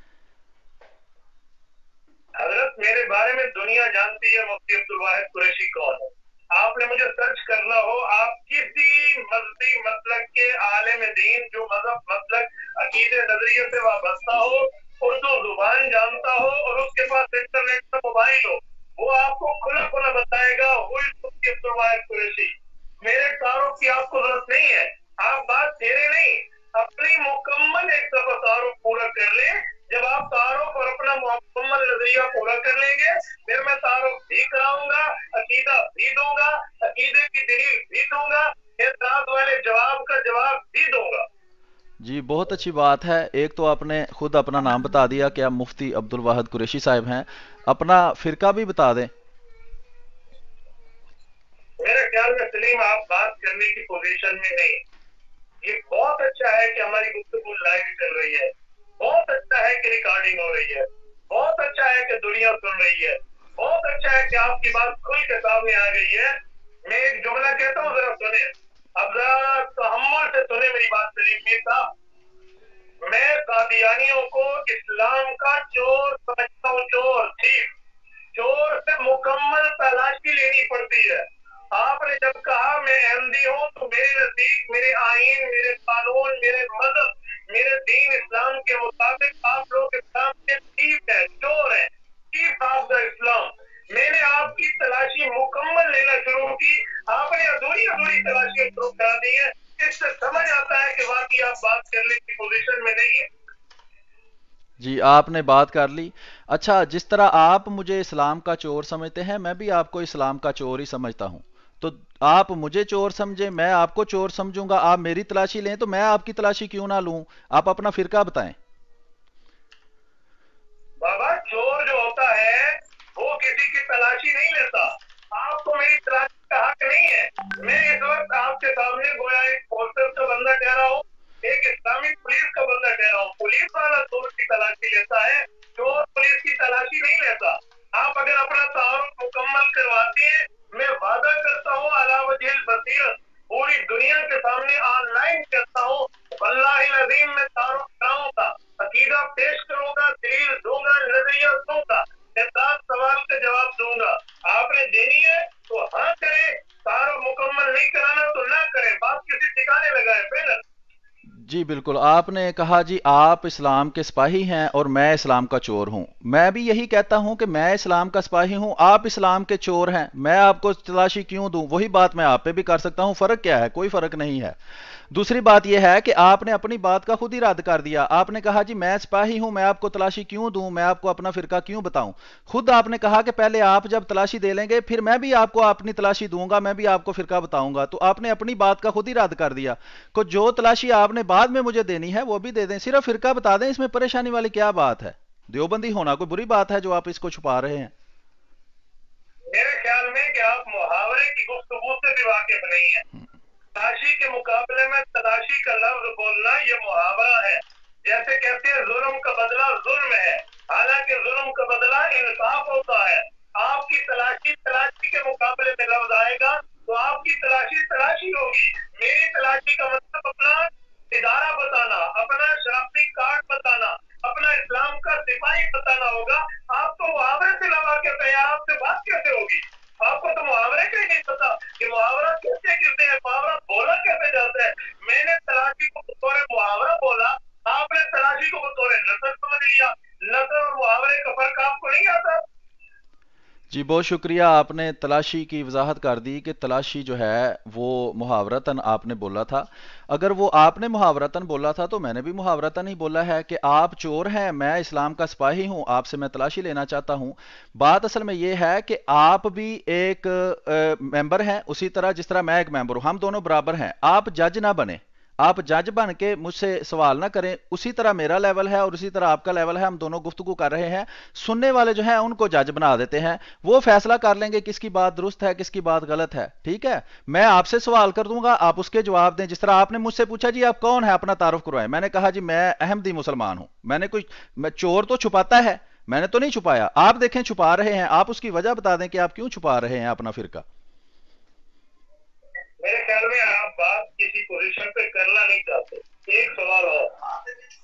حضرت میرے بارے میں دنیا جانتی ہے مفتی عبد الواحد قریشی کون ہے. آپ نے مجھے سرچ کرنا ہو، آپ کسی مذہبی مسلک کے عالم دین جو مذہب مسلک عقیدے نظریے سے وابستہ ہو، اردو زبان جانتا ہو اور اس کے پاس انٹرنیٹ کا موبائل ہو، وہ آپ کو کھلا کھلا بتائے گا who is مفتی عبد الواحد قریشی. میرے تعارف کی آپ کو ضرورت نہیں ہے، آپ بات پھیرے نہیں، اپنی مکمل ایک دفعہ تعارف پورا کر لیں جب آپ تعارف اور اپنا مکمل نظریہ پورا کر لیں گے پھر میں تعارف بھی کراؤں گا، عقیدہ بھی دوں گا، عقیدے کی دلیل بھی دوں گا، اعتراض والے جواب کا جواب بھی دوں گا۔ جی بہت اچھی بات ہے. ایک تو آپ نے خود اپنا نام بتا دیا کہ آپ مفتی عبد الواحد قریشی صاحب ہیں. اپنا فرقہ بھی بتا دیں. میرے خیال میں سلیم آپ بات کرنے کی پوزیشن میں نہیں. یہ بہت اچھا ہے کہ ہماری گفتگو لائیو چل رہی ہے، بہت اچھا ہے کہ ریکارڈنگ ہو رہی ہے، بہت اچھا ہے کہ دنیا سن رہی ہے، بہت اچھا ہے کہ آپ کی بات کھل کے سامنے آ گئی ہے. میں ایک جملہ کہتا ہوں، ذرا سنیں، اب ذرا تحمل سے سنیں میری بات. سلیم میر صاحب، میں قادیانیوں کو اسلام کا چور سمجھتا ہوں، چور ٹھیک، چور سے مکمل تلاشی لینی پڑتی ہے. آپ نے جب کہا میں احمدی ہوں تو میرے نزدیک میرے آئین، میرے قانون، میرے مذہب، میرے دین اسلام کے مطابق آپ لوگ اسلام کے ٹھیک ہے، چور ہیں، ٹھیک آپ کا اسلام. میں نے آپ کی تلاشی مکمل لینا شروع کی، آپ نے ادھوری ادھوری تلاشی شروع کرا دی ہے. اس سے سمجھ آتا ہے کہ واقعی آپ بات کرنے کی پوزیشن میں نہیں ہے. جی آپ نے بات کر لی. اچھا جس طرح آپ مجھے اسلام کا چور سمجھتے ہیں میں بھی آپ کو اسلام کا چور ہی سمجھتا ہوں. تو آپ مجھے چور سمجھیں، میں آپ کو چور سمجھوں گا. آپ میری تلاشی لیں تو میں آپ کی تلاشی کیوں نہ لوں؟ آپ اپنا فرقہ بتائیں. بابا چور جو ہوتا ہے وہ کسی کی تلاشی نہیں لیتا. آپ کو میری تلاشی کا حق نہیں ہے. میں اس وقت آپ کے سامنے گویا ایک فورسز کا بندہ ٹھہرا ہوں، ایک اسلامی پولیس کا بندہ ٹھہرا ہوں. پولیس والا چور کی تلاشی لیتا ہے، چور پولیس کی تلاشی نہیں لیتا. آپ اگر اپنا تعارف مکمل کرواتے ہیں، میں وعدہ کرتا ہوں علی وجہ البصیرت پوری دنیا کے سامنے آن لائن کرتا ہوں، واللہ العظیم میں تعارف کراؤں گا، عقیدہ پیش کروں گا، دلیل دوں گا، نظریہ دوں گا، احساس سوال کا جواب دوں گا. آپ نے دینی ہے تو ہاں کرے، تعارف مکمل نہیں کرانا تو نہ کرے، بات کسی ٹھکانے لگائے. پہلے جی بالکل. آپ نے کہا جی آپ اسلام کے سپاہی ہیں اور میں اسلام کا چور ہوں. میں بھی یہی کہتا ہوں کہ میں اسلام کا سپاہی ہوں، آپ اسلام کے چور ہیں. میں آپ کو تلاشی کیوں دوں؟ وہی بات میں آپ پہ بھی کر سکتا ہوں. فرق کیا ہے؟ کوئی فرق نہیں ہے. دوسری بات یہ ہے کہ آپ نے اپنی بات کا خود ہی رد کر دیا. آپ نے کہا جی میں سپاہی ہوں، میں آپ کو تلاشی کیوں دوں، میں آپ کو اپنا فرقہ کیوں بتاؤں. خود آپ نے کہا کہ پہلے آپ جب تلاشی دے لیں گے پھر میں بھی آپ کو اپنی تلاشی دوں گا، میں بھی آپ کو فرقہ بتاؤں گا. تو آپ نے اپنی بات کا خود ہی رد کر دیا. کو جو تلاشی آپ نے بعد میں مجھے دینی ہے وہ بھی دے دیں، صرف فرقہ بتا دیں. اس میں پریشانی والی کیا بات ہے؟ دیوبندی ہونا کوئی بری بات ہے جو آپ اس کو چھپا رہے ہیں؟ میرے خیال میں کہ آپ محاورے کی گفتگو سے بھی واقف نہیں ہیں. تلاشی کے مقابلے میں تلاشی کا لفظ بولنا یہ محاورہ ہے. جیسے کہتے ہیں ظلم کا بدلہ ظلم ہے، حالانکہ ظلم کا بدلہ انصاف ہوتا ہے. آپ کی تلاشی تلاشی کے مقابلے میں لفظ آئے گا تو آپ کی تلاشی تلاشی ہوگی. میری تلاشی کا مطلب اپنا ادارہ بتانا، اپنا شناختی کارڈ بتانا، اپنا اسلام کا سپاہی بتانا ہوگا. آپ تو محاورے سے لگا کے تیار، آپ سے بات کیسے ہوگی؟ آپ کو تو محاورے کا ہی نہیں پتا کہ محاورہ کیسے کہتے ہیں، محاورہ بولا کیسے جاتا ہے. میں نے تلاشی کو بطور محاورہ بولا، آپ نے تلاشی کو بطور نثر سمجھ لیا. نثر اور محاورے کا فرق آپ کو نہیں آتا؟ جی بہت شکریہ. آپ نے تلاشی کی وضاحت کر دی کہ تلاشی جو ہے وہ محاورتاً آپ نے بولا تھا. اگر وہ آپ نے محاورتاً بولا تھا تو میں نے بھی محاورتاً ہی بولا ہے کہ آپ چور ہیں، میں اسلام کا سپاہی ہوں، آپ سے میں تلاشی لینا چاہتا ہوں. بات اصل میں یہ ہے کہ آپ بھی ایک ممبر ہیں اسی طرح جس طرح میں ایک ممبر ہوں. ہم دونوں برابر ہیں. آپ جج نہ بنیں، آپ جج بن کے مجھ سے سوال نہ کریں. اسی طرح میرا لیول ہے اور اسی طرح آپ کا لیول ہے، ہم دونوں گفتگو کر رہے ہیں. سننے والے جو ہیں ان کو جج بنا دیتے ہیں، وہ فیصلہ کر لیں گے کس کی بات درست ہے کس کی بات غلط ہے. ٹھیک ہے، میں آپ سے سوال کر دوں گا، آپ اس کے جواب دیں. جس طرح آپ نے مجھ سے پوچھا جی آپ کون ہیں، اپنا تعارف کروائیں. میں نے کہا جی میں احمدی مسلمان ہوں. میں چور تو چھپاتا ہے، میں نے تو نہیں چھپایا. آپ دیکھیں چھپا رہے ہیں، آپ اس کی وجہ بتا دیں کہ آپ کیوں چھپا رہے ہیں اپنا فرقہ. میرے خیال میں آپ بات کسی پوزیشن پہ کرنا نہیں چاہتے. ایک سوال اور،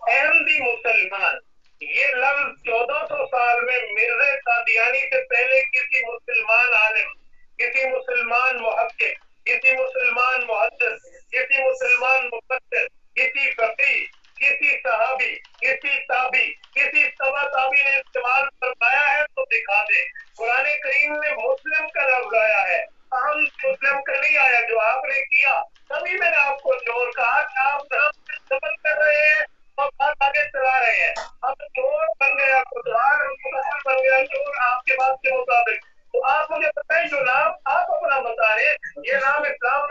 احمدی مسلمان یہ لفظ 1400 سال میں مرزا قادیانی سے پہلے کسی مسلمان عالم، کسی مسلمان محقق، کسی مسلمان محدث، کسی مسلمان مفسر، کسی فقیہ، کسی صحابی، کسی تابی، کسی تبع تابی نے استعمال فرمایا ہے تو دکھا دے. قرآن کریم میں مسلم کا لفظ آیا ہے، ہم مسلم کا نہیں آیا. جو آپ نے کیا تبھی میں نے آپ کو چور کہا کہ آپ دھرم سے سبل کر رہے ہیں اور بات آگے چلا رہے ہیں. اب چور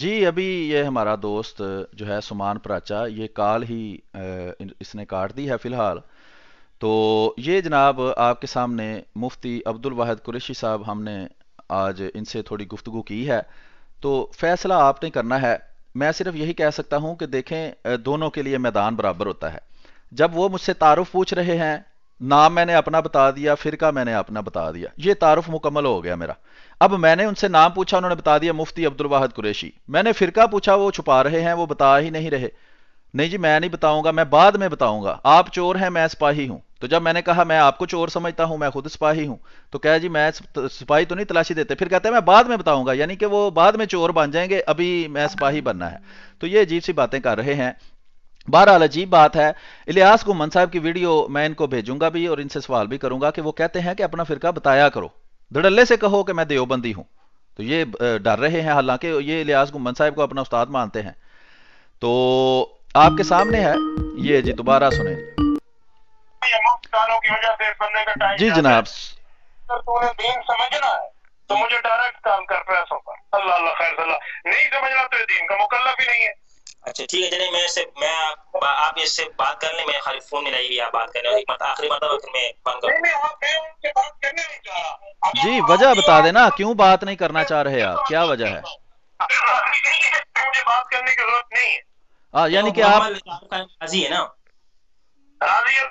جی ابھی یہ ہمارا دوست جو ہے سمان پراچا، یہ کال ہی اس نے کاٹ دی ہے فی الحال. تو یہ جناب آپ کے سامنے مفتی عبد الواحد قریشی صاحب، ہم نے آج ان سے تھوڑی گفتگو کی ہے. تو فیصلہ آپ نے کرنا ہے. میں صرف یہی کہہ سکتا ہوں کہ دیکھیں دونوں کے لیے میدان برابر ہوتا ہے. جب وہ مجھ سے تعارف پوچھ رہے ہیں، نام میں نے اپنا بتا دیا، فرقہ میں نے اپنا بتا دیا، یہ تعارف مکمل ہو گیا میرا. اب میں نے ان سے نام پوچھا، انہوں نے بتا دیا مفتی عبد الواحد قریشی. میں نے فرقہ پوچھا، وہ چھپا رہے ہیں، وہ بتا ہی نہیں رہے. نہیں جی میں نہیں بتاؤں گا، میں بعد میں بتاؤں گا، آپ چور ہیں میں سپاہی ہوں. تو جب میں نے کہا میں آپ کو چور سمجھتا ہوں، میں خود سپاہی ہوں، تو کہا جی میں سپاہی تو نہیں تلاشی دیتے. پھر کہتے ہیں میں بعد میں بتاؤں گا، یعنی کہ وہ بعد میں چور بن جائیں گے، ابھی میں سپاہی بننا ہے. تو یہ عجیب سی باتیں کر رہے ہیں. بہرحال عجیب بات ہے. الیاس گمان صاحب کی ویڈیو میں ان کو بھیجوں گا بھی اور ان سے سوال بھی کروں گا کہ وہ کہتے ہیں کہ اپنا فرقہ بتایا کرو، دھڑلے سے کہو کہ میں دیوبندی ہوں. تو یہ ڈر رہے ہیں، حالانکہ یہ الیاس گمان صاحب کو اپنا استاد مانتے ہیں. تو آپ کے سامنے ہے یہ جی، دوبارہ سنیں جی جناب. تو نے دین سمجھنا ہے تو مجھے ڈائریکٹ کام کر پیسوں پر. اللہ اللہ خیر اللہ. نہیں سمجھنا تو دین کا مکلف ہی نہیں ہے. اچھا ٹھیک ہے چلیں، آپ اس سے بات کر لیں، میں خالی فون میں نہیں آپ بات کرنے ایک آخری مرتبہ پھر میں بند کروں. نہیں آپ میں ان سے بات کرنے نہیں چاہ رہا. جی وجہ بتا دینا کیوں بات نہیں کرنا چاہ رہے آپ، کیا وجہ ہے؟ مجھے بات کرنے کی ضرورت نہیں ہے. یعنی کہ آپ راضی ہے نا؟ راضی ہے،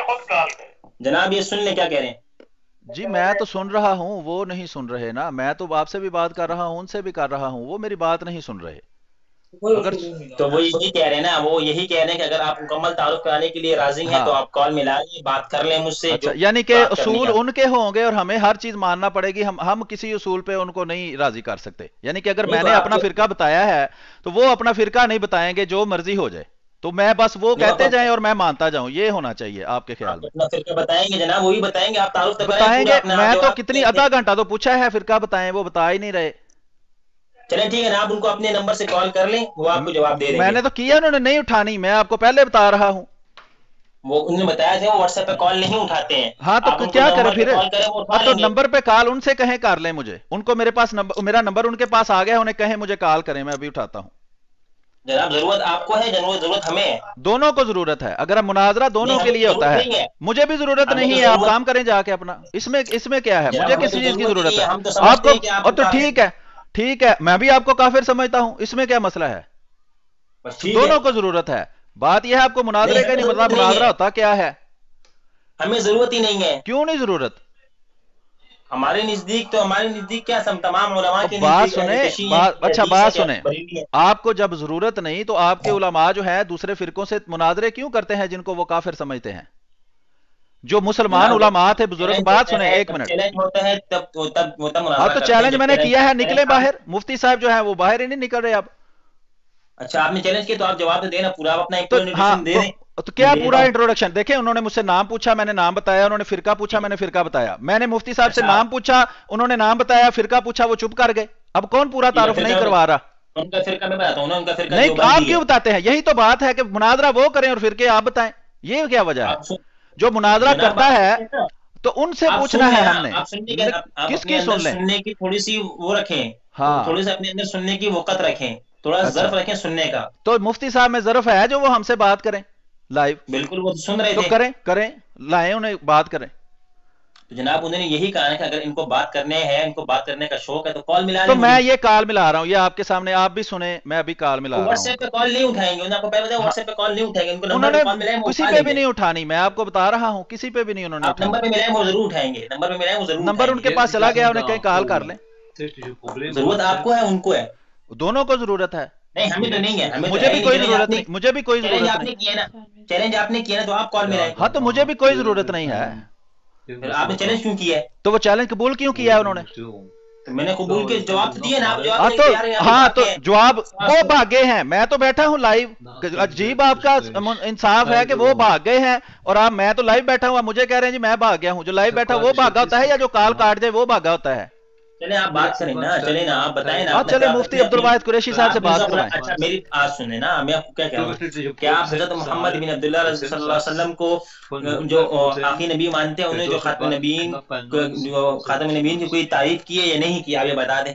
خود کال ہے. جناب یہ سن لیں کیا کہہ رہے ہیں. جی میں تو سن رہا ہوں، وہ نہیں سن رہے نا. میں تو آپ سے بھی بات کر رہا ہوں، ان سے بھی کر رہا ہوں، وہ میری بات نہیں سن رہے. اگر تو وہ یہی کہہ رہے ہیں نا، وہ یہی کہہ رہے ہیں کہ اگر آپ مکمل تعارف کرانے کے لیے راضی ہیں تو آپ کال ملا لیں، بات کر لیں مجھ سے. اچھا یعنی کہ اصول ان کے ہوں گے اور ہمیں ہر چیز ماننا پڑے گی، ہم کسی اصول پہ ان کو نہیں راضی کر سکتے. یعنی کہ اگر میں نے اپنا فرقہ بتایا ہے تو وہ اپنا فرقہ نہیں بتائیں گے، جو مرضی ہو جائے. تو میں بس وہ کہتے جائیں اور میں مانتا جاؤں، یہ ہونا چاہیے آپ کے خیال میں. اپنا فرقہ بتائیں گے جناب، وہی بتائیں گے، آپ تعارف بتائیں گے. میں تو کتنی آدھا گھنٹہ تو پوچھا ہے فرقہ بتائیں، وہ بتا ہی نہیں رہے. چلیں ٹھیک ہے نا، آپ ان کو اپنے نمبر سے کال کر لیں، وہ آپ کو جواب دے دیں گے. میں نے تو کیا، انہوں نے نہیں اٹھانی، میں آپ کو پہلے بتا رہا ہوں. وہ انہوں نے بتایا تھا وہ واٹس ایپ پہ کال نہیں اٹھاتے ہیں. ہاں تو کیا کریں پھر؟ تو نمبر پہ کال ان سے کہیں کر لیں مجھے، ان کو میرے پاس میرا نمبر ان کے پاس آ گیا، انہیں کہیں مجھے کال کریں، میں ابھی اٹھاتا ہوں. جناب ضرورت آپ کو ہے، ضرورت ہمیں ہے، دونوں کو ضرورت ہے. اگر مناظرہ دونوں کے لیے ہوتا ہے، مجھے بھی ضرورت نہیں ہے، آپ کام کریں جا کے اپنا. اس میں کیا ہے؟ مجھے کسی چیز کی ضرورت ہے آپ کو؟ اور تو ٹھیک ہے، میں بھی آپ کو کافر سمجھتا ہوں، اس میں کیا مسئلہ ہے؟ دونوں کو ضرورت ہے. بات یہ ہے آپ کو مناظرے کا نہیں پتا مناظرہ ہوتا کیا ہے. ہمیں ضرورت ہی نہیں ہے. کیوں نہیں ضرورت؟ ہمارے نزدیک کیا تمام علماء کے بات سنیں. اچھا بات سنیں، آپ کو جب ضرورت نہیں تو آپ کے علماء جو ہیں دوسرے فرقوں سے مناظرے کیوں کرتے ہیں جن کو وہ کافر سمجھتے ہیں؟ جو مسلمان علماء تھے بزرگ. بات سنیں ایک منٹ. ہاں تو چیلنج میں نے کیا ہے، نکلے باہر. مفتی صاحب جو ہیں وہ باہر ہی نہیں نکل رہے اب. اچھا آپ نے چیلنج کیا تو آپ جواب دینا پورا اپنا انٹروڈکشن دے دیں. تو کیا پورا انٹروڈکشن؟ دیکھیں انہوں نے مجھ سے نام پوچھا، میں نے نام بتایا. انہوں نے فرقہ پوچھا، میں نے فرقہ بتایا. میں نے مفتی صاحب سے نام پوچھا، انہوں نے نام بتایا. فرقہ پوچھا، وہ چپ کر گئے. اب کون پورا تعارف نہیں کروا رہا؟ ان کا فرقہ میں بتاتا ہوں نا، ان کا فرقہ نہیں آپ کیوں بتاتے ہیں؟ یہی تو بات ہے کہ مناظرہ وہ کریں اور فرقے آپ بتائیں. یہ کیا وجہ ہے؟ جو مناظرہ کرتا ہے تو ان سے پوچھنا ہے ہم نے. کس کی سن لیں؟ سننے کی تھوڑی سی وہ رکھیں، تھوڑی سی اپنے اندر سننے کی وقت رکھیں، تھوڑا ظرف رکھیں سننے کا. تو مفتی صاحب میں ظرف ہے جو وہ ہم سے بات کریں لائیو. بالکل وہ سن رہے تھے. تو کریں لائیں انہیں بات کریں. تو جناب انہوں نے یہی کہا ہے کہ اگر ان کو بات کرنے ہیں، ان کو بات کرنے کا شوق ہے تو کال ملا لیں. تو میں یہ کال ملا رہا ہوں، یہ آپ کے سامنے، آپ بھی سنیں، میں ابھی کال ملا رہا ہوں. واٹس ایپ پہ کال نہیں اٹھائیں گے، انہوں نے آپ کو پہلے بتایا واٹس ایپ پہ کال نہیں اٹھائیں گے. ان کو انہوں نمبر پہ کال ملائیں، نے کسی پہ بھی نہیں اٹھانی. میں آپ کو بتا رہا ہوں کسی پہ بھی نہیں انہوں نے آپ نمبر پہ ملائیں وہ ضرور اٹھائیں گے. نمبر پہ ملائیں وہ ضرور. نمبر ان کے پاس چلا گیا، انہیں کہیں کال کر لیں. ضرورت آپ کو ہے، ان کو ہے، دونوں کو ضرورت ہے. نہیں ہمیں تو نہیں ہے. مجھے بھی کوئی ضرورت نہیں، مجھے بھی کوئی ضرورت نہیں. چیلنج آپ نے کیا نا تو آپ کال ملائیں. ہاں تو مجھے بھی کوئی ضرورت نہیں ہے. آپ نے چیلنج کیوں کیا ہے؟ تو وہ چیلنج قبول کیوں کیا ہے انہوں نے؟ تو میں نے قبول کے جواب دیے نا. ہاں تو جواب وہ بھاگے ہیں، میں تو بیٹھا ہوں لائیو. عجیب آپ کا انصاف ہے کہ وہ بھاگ گئے ہیں اور آپ، میں تو لائیو بیٹھا ہوں، مجھے کہہ رہے ہیں جی میں بھاگ گیا ہوں. جو لائیو بیٹھا وہ بھاگا ہوتا ہے یا جو کال کاٹ دے وہ بھاگا ہوتا ہے؟ چلیں آپ بات کریں نا، چلیں نا آپ بتائیں نا. چلیں مفتی عبد الواحد قریشی صاحب سے بات کریں. اچھا میری بات سنیں نا، میں آپ کو کیا کہہ رہا ہوں، کیا آپ حضرت محمد بن عبداللہ صلی اللہ علیہ وسلم کو جو آخری نبی مانتے ہیں، انہیں جو خاتم النبیین کی کوئی تعریف کی ہے یا نہیں کی، آپ یہ بتا دیں.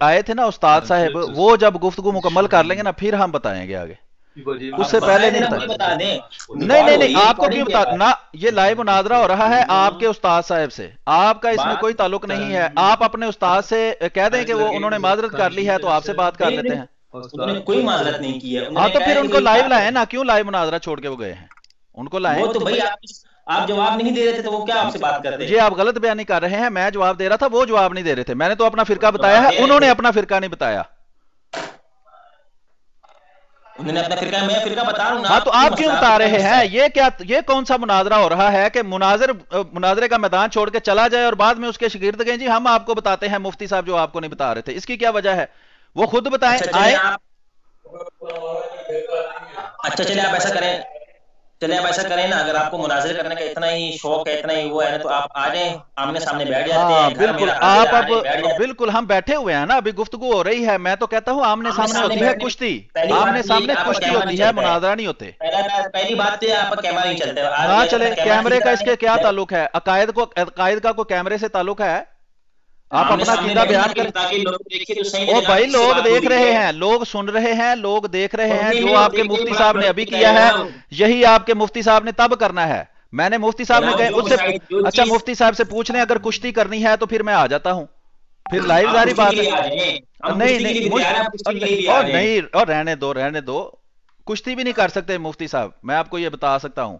آئے تھے نا استاد صاحب، وہ جب گفتگو مکمل کر لیں گے نا پھر ہم بتائیں گے آگے، اس آپ سے پہلے بتائیں نہیں دینا، بتائیں۔ مجھے بتا دیں، نہیں ریکارڈ نہیں ہو نہیں، رہی ہے، آپ کو کیوں ریکارڈنگ بتا کے نہ، یہ لائیو مناظرہ ہو رہا ہے آپ کے استاد صاحب سے، آپ کا اس میں بات کوئی تعلق نہیں ہے۔ آپ اپنے استاد سے کہہ دیں کہ وہ انہوں نے معذرت کر لی ہے تو آپ سے بات کر لیتے ہیں۔ انہوں نے کوئی معذرت نہیں کی ہے، انہوں ہاں نے تو کہا پھر ہے ان کہ کو بھائی لائیو لائیں نا، کیوں لائیو مناظرہ چھوڑ کے وہ گئے ہیں؟ ان کو لائیں۔ وہ تو بھائی آپ جواب نہیں دے رہے تھے تو وہ کیا آپ سے بات کرتے؟ یہ آپ غلط بیانی کر رہے ہیں، میں جواب دے رہا تھا، وہ جواب نہیں دے رہے تھے۔ میں نے تو اپنا فرقہ بتایا ہے، انہوں نے اپنا فرقہ نہیں بتایا۔ انہوں نے اپنا فرقہ، میں فرقہ بتا رہا ہوں نا۔ ہاں تو آپ کیوں بتا رہے ہیں؟ یہ کون سا مناظرہ ہو رہا ہے کہ مناظرے کا میدان چھوڑ کے چلا جائے اور بعد میں اس کے شاگرد کہیں جی ہم آپ کو بتاتے ہیں مفتی صاحب جو آپ کو نہیں بتا رہے تھے؟ اس کی کیا وجہ ہے؟ وہ خود بتائیں آئے۔ اچھا چلے آپ ایسا کریں، نا، اگر آپ کو مناظرے کرنے کا اتنا ہی شوق ہے، اتنا ہی وہ ہے نا، تو آپ آ جائیں، آمنے سامنے بیٹھ جاتے ہاں ہیں، گھر بالکل، میرا حاضر ہے، آپ آ اب جائیں، بیٹھ جاتے ہیں۔ بالکل ہم بیٹھے ہوئے ہیں نا، ابھی گفتگو ہو رہی ہے، میں تو کہتا ہوں آمنے سامنے ہوتی ہے کشتی، آمنے سامنے کشتی ہوتی ہے، مناظرہ نہیں ہوتے۔ پہلی بات تو یہ آپ کا کیمرہ نہیں چلتا ہے، نہ چلے کیمرے کا اس کے کیا تعلق ہے؟ عقائد کا کوئی کیمرے سے تعلق ہے؟ آپ اپنا عقیدہ بیان کریں۔ اور بھائی لوگ دیکھ رہے ہیں، لوگ سن رہے ہیں، لوگ دیکھ رہے ہیں، جو آپ کے مفتی صاحب نے ابھی کیا ہے یہی آپ کے مفتی صاحب نے تب کرنا ہے۔ میں نے مفتی صاحب نے کہا اس سے اچھا مفتی صاحب سے پوچھ لیں، اگر کشتی کرنی ہے تو پھر میں آ جاتا ہوں، پھر لائیو ظاہری بات ہے۔ نہیں نہیں، اور نہیں، اور رہنے دو، کشتی بھی نہیں کر سکتے مفتی صاحب، میں آپ کو یہ بتا سکتا ہوں۔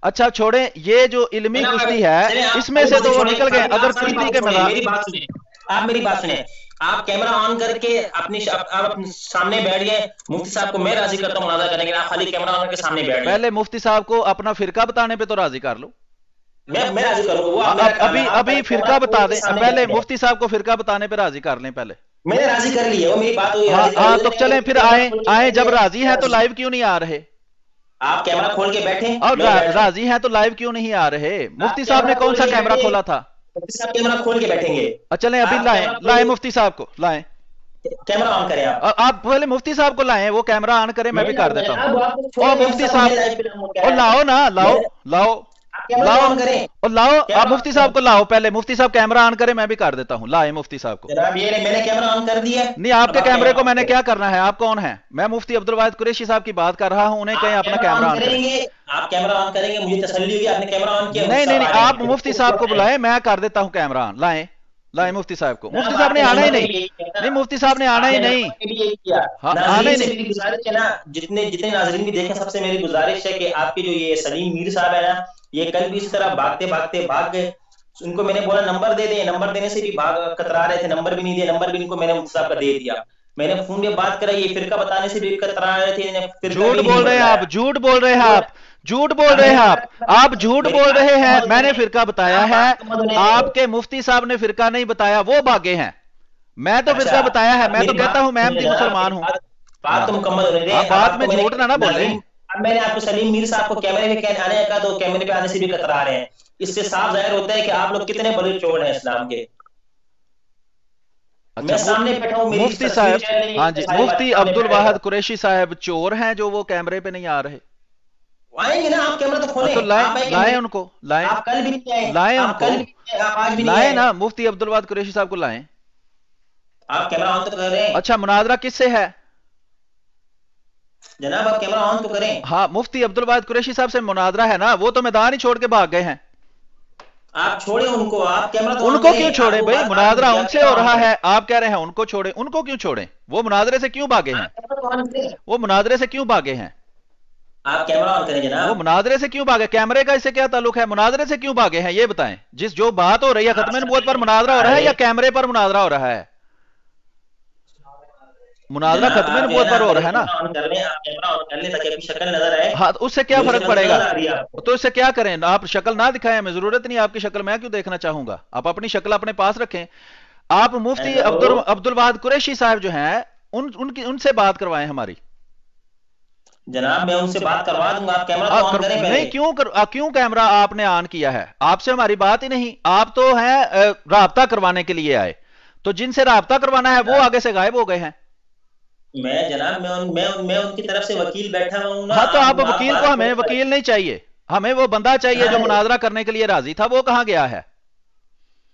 اچھا چھوڑیں، یہ جو علمی کشتی ہے اس میں سے تو وہ نکل گئے، اگر کشتی کے میدان۔ آپ میری بات سنیں، آپ کیمرہ آن کر کے آپ سامنے بیٹھ گئے، مفتی صاحب کو میں راضی کرتا ہوں مناظرہ کرنے کے لیے، آپ خالی کیمرہ آن کر کے سامنے بیٹھ گئے۔ پہلے مفتی صاحب کو اپنا فرقہ بتانے پہ تو راضی کر لو۔ میں راضی کروں گا، وہ میرا کام ہے۔ ابھی فرقہ بتا دیں، پہلے مفتی صاحب کو فرقہ بتانے پہ راضی کر لیں پہلے۔ میں نے راضی کر لی ہے، وہ میری بات ہوئی، راضی کر ہاں لی تو ہے۔ چلیں پھر آئیں، جب راضی ہیں تو لائیو کیوں نہیں آ رہے؟ آپ کیمرہ کھول کے بیٹھیں، اور راضی ہیں تو لائیو کیوں نہیں آ رہے؟ مفتی صاحب نے کون سا کیمرہ کھولا تھا؟ مفتی صاحب کیمرہ کھول کے بیٹھیں گے۔ چلیں ابھی لائیں مفتی صاحب کو لائیں، کیمرہ آن کریں آپ پہلے مفتی صاحب کو لائیں، وہ کیمرہ آن کریں، میں بھی کر دیتا ہوں۔ اور مفتی صاحب، اور لاؤ نا، لاؤ اور لاؤ، آپ مفتی صاحب کو لاؤ، پہلے مفتی صاحب کیمرہ آن کریں، میں بھی کر دیتا ہوں، لائیں مفتی صاحب کو۔ جناب یہ میں نے کیمرہ آن کر دیا۔ نہیں، آپ کے کیمرے کو میں نے کیا کرنا ہے؟ آپ کون ہیں؟ میں مفتی عبدالواحد قریشی صاحب کی بات کر رہا ہوں، انہیں کہیں اپنا کیمرہ آن کریں۔ آپ کیمرہ آن کریں گے، مجھے تسلی ہوگی آپ نے کیمرہ آن کیا۔ نہیں، آپ مفتی صاحب کو بلائیں، میں کر دیتا ہوں کیمرہ آن، لائیں مفتی صاحب کو۔ مفتی صاحب نے آنا ہی نہیں، مفتی صاحب نے آنا ہی نہیں، آنا ہی نہیں۔ گزارش ہے نا، جتنے ناظرین بھی دیکھیں، سب سے میری گزارش ہے کہ آپ کے جو یہ سلیم میر صاحب ہے نا، یہ کل بھی اس طرح بھاگتے بھاگ گئے، ان کو میں نے بولا نمبر دے دیں، نمبر دینے سے بھی کترا رہے تھے، نمبر بھی نہیں دیا، نمبر بھی ان کو میں نے مفتی صاحب کا دے دیا، میں نے فون پہ بات کرا، یہ فرقہ بتانے سے بھی کترا رہے تھے۔ جھوٹ بول رہے ہیں آپ، جھوٹ بول رہے ہیں آپ، جھوٹ بول رہے ہیں آپ جھوٹ بول رہے ہیں۔ میں نے فرقہ بتایا ہے، آپ کے مفتی صاحب نے فرقہ نہیں بتایا، وہ بھاگے ہیں، میں تو فرقہ بتایا ہے، میں تو کہتا ہوں میں احمدی مسلمان ہوں۔ بات تو مکمل ہونے دیں، بات میں جھوٹ نہ بولیں۔ اب میں نے آپ کو سلیم میر صاحب کو کیمرے پہ آنے کا، تو کیمرے پہ آنے سے بھی کترا رہے ہیں، اس سے صاف ظاہر ہوتا ہے کہ آپ لوگ کتنے بڑے چور ہیں اسلام کے۔ میں سامنے بیٹھا ہوں، مفتی صاحب، ہاں جی، مفتی عبدالواحد قریشی صاحب چور ہیں جو وہ کیمرے پہ نہیں آ رہے؟ آئیں گے نا، آپ کیمرہ تو کھولیں، لائیں ان کو، آپ کل بھی نہیں آئے، لائیں ان آپ کو، کل بھی نہیں آئے، آپ آج بھی نہیں لائیں آئے نا، مفتی عبدالواحد قریشی صاحب کو لائیں۔ آپ کیمرہ آن تو کر رہے ہیں اچھا مناظرہ کس سے ہے جناب؟ آپ کیمرہ آن تو کریں۔ ہاں مفتی عبدالواحد قریشی صاحب سے مناظرہ ہے نا، وہ تو میدان ہی چھوڑ کے بھاگ گئے ہیں۔ آپ چھوڑیں ان کو، آپ کیمرہ تو ان آن کو کریں۔ کیوں چھوڑیں بھائی؟ مناظرہ ان سے ہو رہا ہے، آپ کہہ رہے ہیں ان کو چھوڑیں، ان کو کیوں چھوڑیں؟ وہ مناظرے سے کیوں بھاگے ہیں؟ وہ مناظرے سے کیوں بھاگے ہیں؟ آپ کیمرہ آن کریں وہ جناب۔ مناظرے سے کیوں بھاگے؟ کیمرے کا اس سے کیا تعلق ہے؟ مناظرے سے کیوں بھاگے ہیں یہ بتائیں۔ جو بات ہو رہی ہے ختم نبوت پر مناظرہ ہو رہا ہے یا کیمرے پر مناظرہ ہو رہا ہے؟ مناظرہ ختم نبوت پر ہو رہا ہے نا۔ ہاں اس سے کیا فرق پڑے گا؟ تو اس سے کیا کریں؟ آپ شکل نہ دکھائیں، ہمیں ضرورت نہیں آپ کی شکل، میں کیوں دیکھنا چاہوں گا؟ آپ اپنی شکل اپنے پاس رکھیں۔ آپ مفتی عبدالواحد قریشی صاحب جو ہیں ان سے بات کروائیں ہماری۔ جناب میں ان سے بات کروا دوں گا، آپ کیمرہ تو آن کریں پہلے۔ نہیں، کیوں کیمرہ آپ نے آن کیا ہے؟ آپ سے ہماری بات ہی نہیں، آپ تو ہیں رابطہ کروانے کے لیے آئے، تو جن سے رابطہ کروانا ہے وہ آگے سے غائب ہو گئے ہیں۔ میں جناب میں ان کی طرف سے وکیل بیٹھا ہوں نا۔ ہاں تو آپ وکیل کو، ہمیں وکیل نہیں چاہیے، ہمیں وہ بندہ چاہیے جو مناظرہ کرنے کے لیے راضی تھا، وہ کہاں گیا ہے؟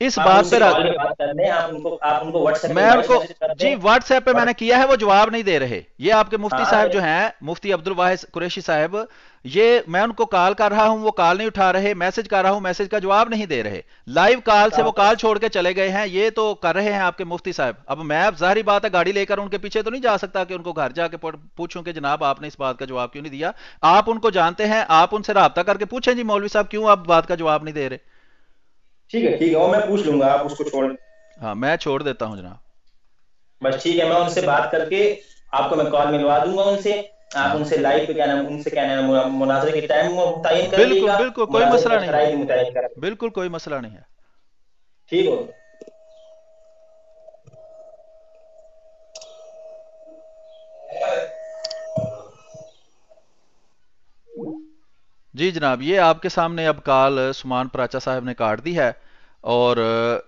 اس آپ بات ان سے پہ کال پہ بات کر لیں, آپ ان کو واٹس ایپ پہ میں ان وائس کو میسج کر جی دیں. واٹس ایپ پہ میں نے کیا ہے, وہ جواب نہیں دے رہے. یہ آپ کے مفتی ہاں صاحب جو ہیں, مفتی عبد الواحد قریشی صاحب, یہ میں ان کو کال کر رہا ہوں, وہ کال نہیں اٹھا رہے, میسج کر رہا ہوں, میسج کا جواب نہیں دے رہے, لائیو کال سے وہ کال چھوڑ کے چلے گئے ہیں. یہ تو کر رہے ہیں آپ کے مفتی صاحب. اب میں اب ظاہری بات ہے گاڑی لے کر ان کے پیچھے تو نہیں جا سکتا کہ ان کو گھر جا کے پوچھوں کہ جناب آپ نے اس بات کا جواب کیوں نہیں دیا. آپ ان کو جانتے ہیں, آپ ان سے رابطہ کر کے پوچھیں جی مولوی صاحب کیوں آپ بات کا جواب نہیں دے رہے. ٹھیک ہے وہ میں پوچھ لوں گا, آپ اس کو چھوڑ. ہاں میں چھوڑ دیتا ہوں جناب. بس ٹھیک ہے, میں ان سے بات کر کے آپ کو میں کال ملوا دوں گا ان سے. آپ ہاں ان سے لائیو پہ کیا نام, ان سے کیا نام, مناظرے کے ٹائم متعین کر لیے بالکل گا, بالکل کوئی مناظرے مسئلہ کا نہیں ہے, شرائط متعین کر. بالکل کوئی مسئلہ نہیں ہے. ٹھیک ہو. جی جناب, یہ آپ کے سامنے اب کال سمان پراچا صاحب نے کاٹ دی ہے, اور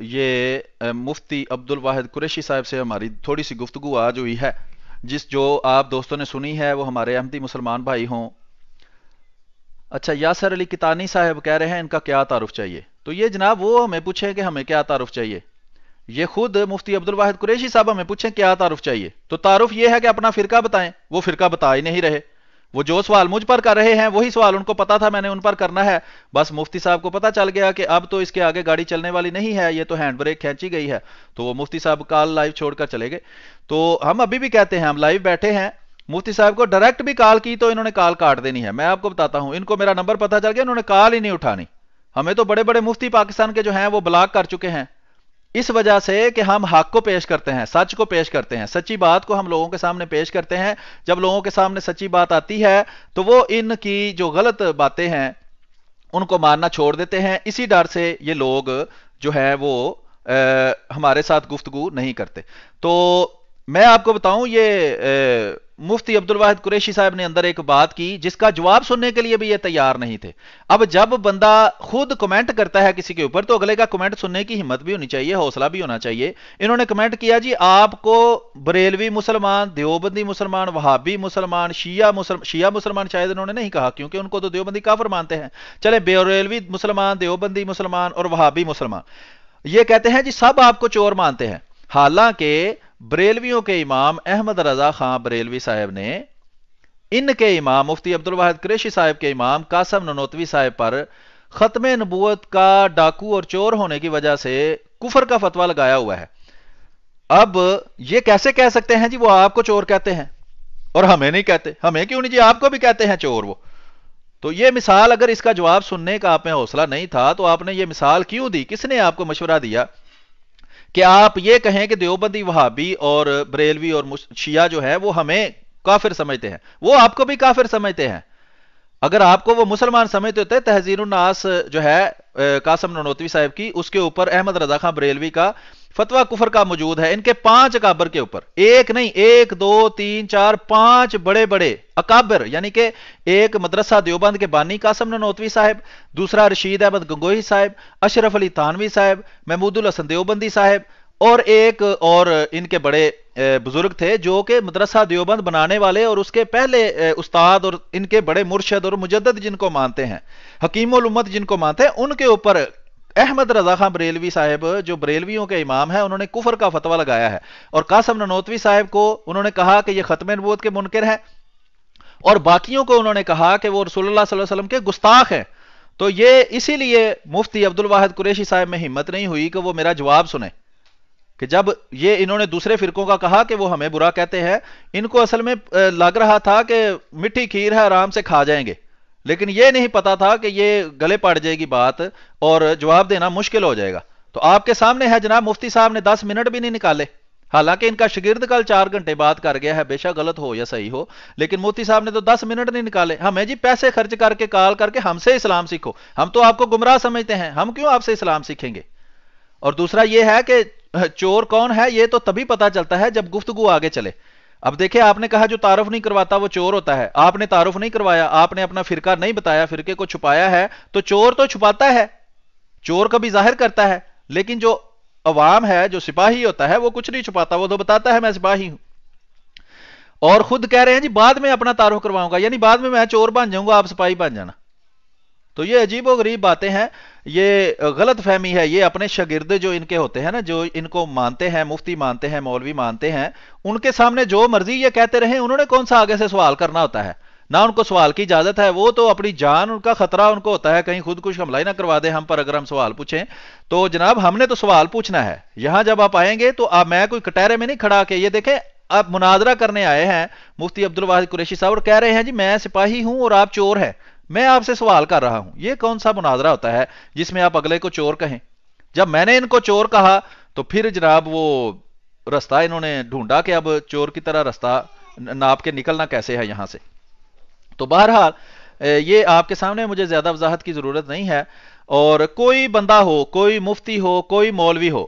یہ مفتی عبد الواحد قریشی صاحب سے ہماری تھوڑی سی گفتگو آج ہوئی ہے, جو آپ دوستوں نے سنی ہے وہ ہمارے احمدی مسلمان بھائی ہوں. اچھا, یاسر علی کتانی صاحب کہہ رہے ہیں ان کا کیا تعارف چاہیے. تو یہ جناب وہ ہمیں پوچھیں کہ ہمیں کیا تعارف چاہیے. یہ خود مفتی عبد الواحد قریشی صاحب ہمیں پوچھیں کیا تعارف چاہیے, تو تعارف یہ ہے کہ اپنا فرقہ بتائیں. وہ فرقہ بتا ہی نہیں رہے. وہ جو سوال مجھ پر کر رہے ہیں وہی سوال ان کو پتا تھا میں نے ان پر کرنا ہے, بس مفتی صاحب کو پتا چل گیا کہ اب تو اس کے آگے گاڑی چلنے والی نہیں ہے, یہ تو ہینڈ بریک کھینچی گئی ہے, تو وہ مفتی صاحب کال لائیو چھوڑ کر چلے گئے. تو ہم ابھی بھی کہتے ہیں, ہم لائیو بیٹھے ہیں, مفتی صاحب کو ڈائریکٹ بھی کال کی تو انہوں نے کال کاٹ دینی ہے. میں آپ کو بتاتا ہوں, ان کو میرا نمبر پتا چل گیا, انہوں نے کال ہی نہیں اٹھانی. ہمیں تو بڑے بڑے مفتی پاکستان کے جو ہیں وہ بلاک کر چکے ہیں, اس وجہ سے کہ ہم حق کو پیش کرتے ہیں, سچ کو پیش کرتے ہیں, سچی بات کو ہم لوگوں کے سامنے پیش کرتے ہیں. جب لوگوں کے سامنے سچی بات آتی ہے تو وہ ان کی جو غلط باتیں ہیں ان کو ماننا چھوڑ دیتے ہیں. اسی ڈر سے یہ لوگ جو ہے وہ ہمارے ساتھ گفتگو نہیں کرتے. تو میں آپ کو بتاؤں, یہ مفتی عبد الواحد قریشی صاحب نے اندر ایک بات کی جس کا جواب سننے کے لیے بھی یہ تیار نہیں تھے. اب جب بندہ خود کمنٹ کرتا ہے کسی کے اوپر تو اگلے کا کمنٹ سننے کی ہمت بھی ہونی چاہیے, حوصلہ بھی ہونا چاہیے. انہوں نے کمنٹ کیا جی آپ کو بریلوی مسلمان, دیوبندی مسلمان, وہابی مسلمان, شیعہ مسلمان شاید انہوں نے نہیں کہا کیونکہ ان کو تو دیوبندی کافر مانتے ہیں. چلے بریلوی مسلمان, دیوبندی مسلمان اور وہابی مسلمان, یہ کہتے ہیں جی سب آپ کو چور مانتے ہیں. حالانکہ بریلویوں کے امام احمد رضا خان بریلوی صاحب نے ان کے امام مفتی عبد الواحد قریشی صاحب کے امام قاسم ننوتوی صاحب پر ختم نبوت کا ڈاکو اور چور ہونے کی وجہ سے کفر کا فتویٰ لگایا ہوا ہے. اب یہ کیسے کہہ سکتے ہیں جی وہ آپ کو چور کہتے ہیں اور ہمیں نہیں کہتے. ہمیں کیوں نہیں جی, آپ کو بھی کہتے ہیں چور وہ. تو یہ مثال, اگر اس کا جواب سننے کا آپ میں حوصلہ نہیں تھا تو آپ نے یہ مثال کیوں دی, کس نے آپ کو مشورہ دیا کہ آپ یہ کہیں کہ دیوبندی, وہابی اور بریلوی اور شیعہ جو ہے وہ ہمیں کافر سمجھتے ہیں, وہ آپ کو بھی کافر سمجھتے ہیں. اگر آپ کو وہ مسلمان سمجھتے ہوتے, تہذیر الناس جو ہے قاسم ننوتوی صاحب کی, اس کے اوپر احمد رضا خان بریلوی کا فتویٰ کفر کا موجود ہے, ان کے 5 اکابر کے اوپر, ایک نہیں 1 2 3 4 5 بڑے بڑے اکابر, یعنی کہ ایک مدرسہ دیوبند کے بانی قاسم ننوتوی صاحب, دوسرا رشید احمد گنگوہی صاحب, اشرف علی تھانوی صاحب, محمود الحسن دیوبندی صاحب, اور ایک اور ان کے بڑے بزرگ تھے جو کہ مدرسہ دیوبند بنانے والے اور اس کے پہلے استاد اور ان کے بڑے مرشد اور مجدد جن کو مانتے ہیں, حکیم الامت جن کو مانتے ہیں, ان کے اوپر احمد رضا خان بریلوی صاحب جو بریلویوں کے امام ہیں انہوں نے کفر کا فتویٰ لگایا ہے. اور قاسم ننوتوی صاحب کو انہوں نے کہا کہ یہ ختم نبوت کے منکر ہیں, اور باقیوں کو انہوں نے کہا کہ وہ رسول اللہ صلی اللہ علیہ وسلم کے گستاخ ہیں. تو یہ اسی لیے مفتی عبد الواحد قریشی صاحب میں ہمت نہیں ہوئی کہ وہ میرا جواب سنیں, کہ جب یہ انہوں نے دوسرے فرقوں کا کہا کہ وہ ہمیں برا کہتے ہیں, ان کو اصل میں لگ رہا تھا کہ مٹھی کھیر ہے آرام سے کھا جائیں گے, لیکن یہ نہیں پتا تھا کہ یہ گلے پڑ جائے گی بات اور جواب دینا مشکل ہو جائے گا. تو آپ کے سامنے ہے جناب, مفتی صاحب نے 10 منٹ بھی نہیں نکالے, حالانکہ ان کا شاگرد کل 4 گھنٹے بات کر گیا ہے, بے شک غلط ہو یا صحیح ہو, لیکن مفتی صاحب نے تو 10 منٹ نہیں نکالے. ہمیں جی پیسے خرچ کر کے کال کر کے ہم سے اسلام سیکھو, ہم تو آپ کو گمراہ سمجھتے ہیں, ہم کیوں آپ سے اسلام سیکھیں گے. اور دوسرا یہ ہے کہ چور کون ہے یہ تو تبھی پتا چلتا ہے جب گفتگو آگے چلے. اب دیکھیں, آپ نے کہا جو تعارف نہیں کرواتا وہ چور ہوتا ہے, آپ نے تعارف نہیں کروایا, آپ نے اپنا فرقہ نہیں بتایا, فرقے کو چھپایا ہے, تو چور تو چھپاتا ہے, چور کبھی ظاہر کرتا ہے, لیکن جو عوام ہے, جو سپاہی ہوتا ہے, وہ کچھ نہیں چھپاتا, وہ تو بتاتا ہے میں سپاہی ہوں. اور خود کہہ رہے ہیں جی بعد میں اپنا تعارف کرواؤں گا, یعنی بعد میں چور بن جاؤں گا, آپ سپاہی بن جانا. تو یہ عجیب و غریب باتیں ہیں، یہ غلط فہمی ہے، یہ اپنے شاگرد جو ان کے ہوتے ہیں نا، جو ان کو مانتے ہیں، مفتی مانتے ہیں، مولوی مانتے ہیں، ان کے سامنے جو مرضی یہ کہتے رہیں، انہوں نے کون سا آگے سے سوال کرنا ہوتا ہے؟ نہ ان کو سوال کی اجازت ہے، وہ تو اپنی جان، ان کا خطرہ ان کو ہوتا ہے کہیں خود کچھ حملہ ہی نہ کروا دے ہم پر اگر ہم سوال پوچھیں۔ تو جناب ہم نے تو سوال پوچھنا ہے، یہاں جب آپ آئیں گے تو آپ، میں کوئی کٹہرے میں نہیں کھڑا کے، یہ دیکھیں آپ مناظرہ کرنے آئے ہیں مفتی عبد الواحد قریشی صاحب، اور کہہ رہے ہیں جی میں سپاہی ہوں اور آپ چور ہیں، میں آپ سے سوال کر رہا ہوں۔ یہ کون سا مناظرہ ہوتا ہے جس میں آپ اگلے کو چور کہیں؟ جب میں نے ان کو چور کہا تو پھر جناب وہ رستہ انہوں نے ڈھونڈا کہ اب چور کی طرح رستہ ناپ کے نکلنا کیسے ہے یہاں سے۔ تو بہرحال یہ آپ کے سامنے مجھے زیادہ وضاحت کی ضرورت نہیں ہے، اور کوئی بندہ ہو، کوئی مفتی ہو، کوئی مولوی ہو،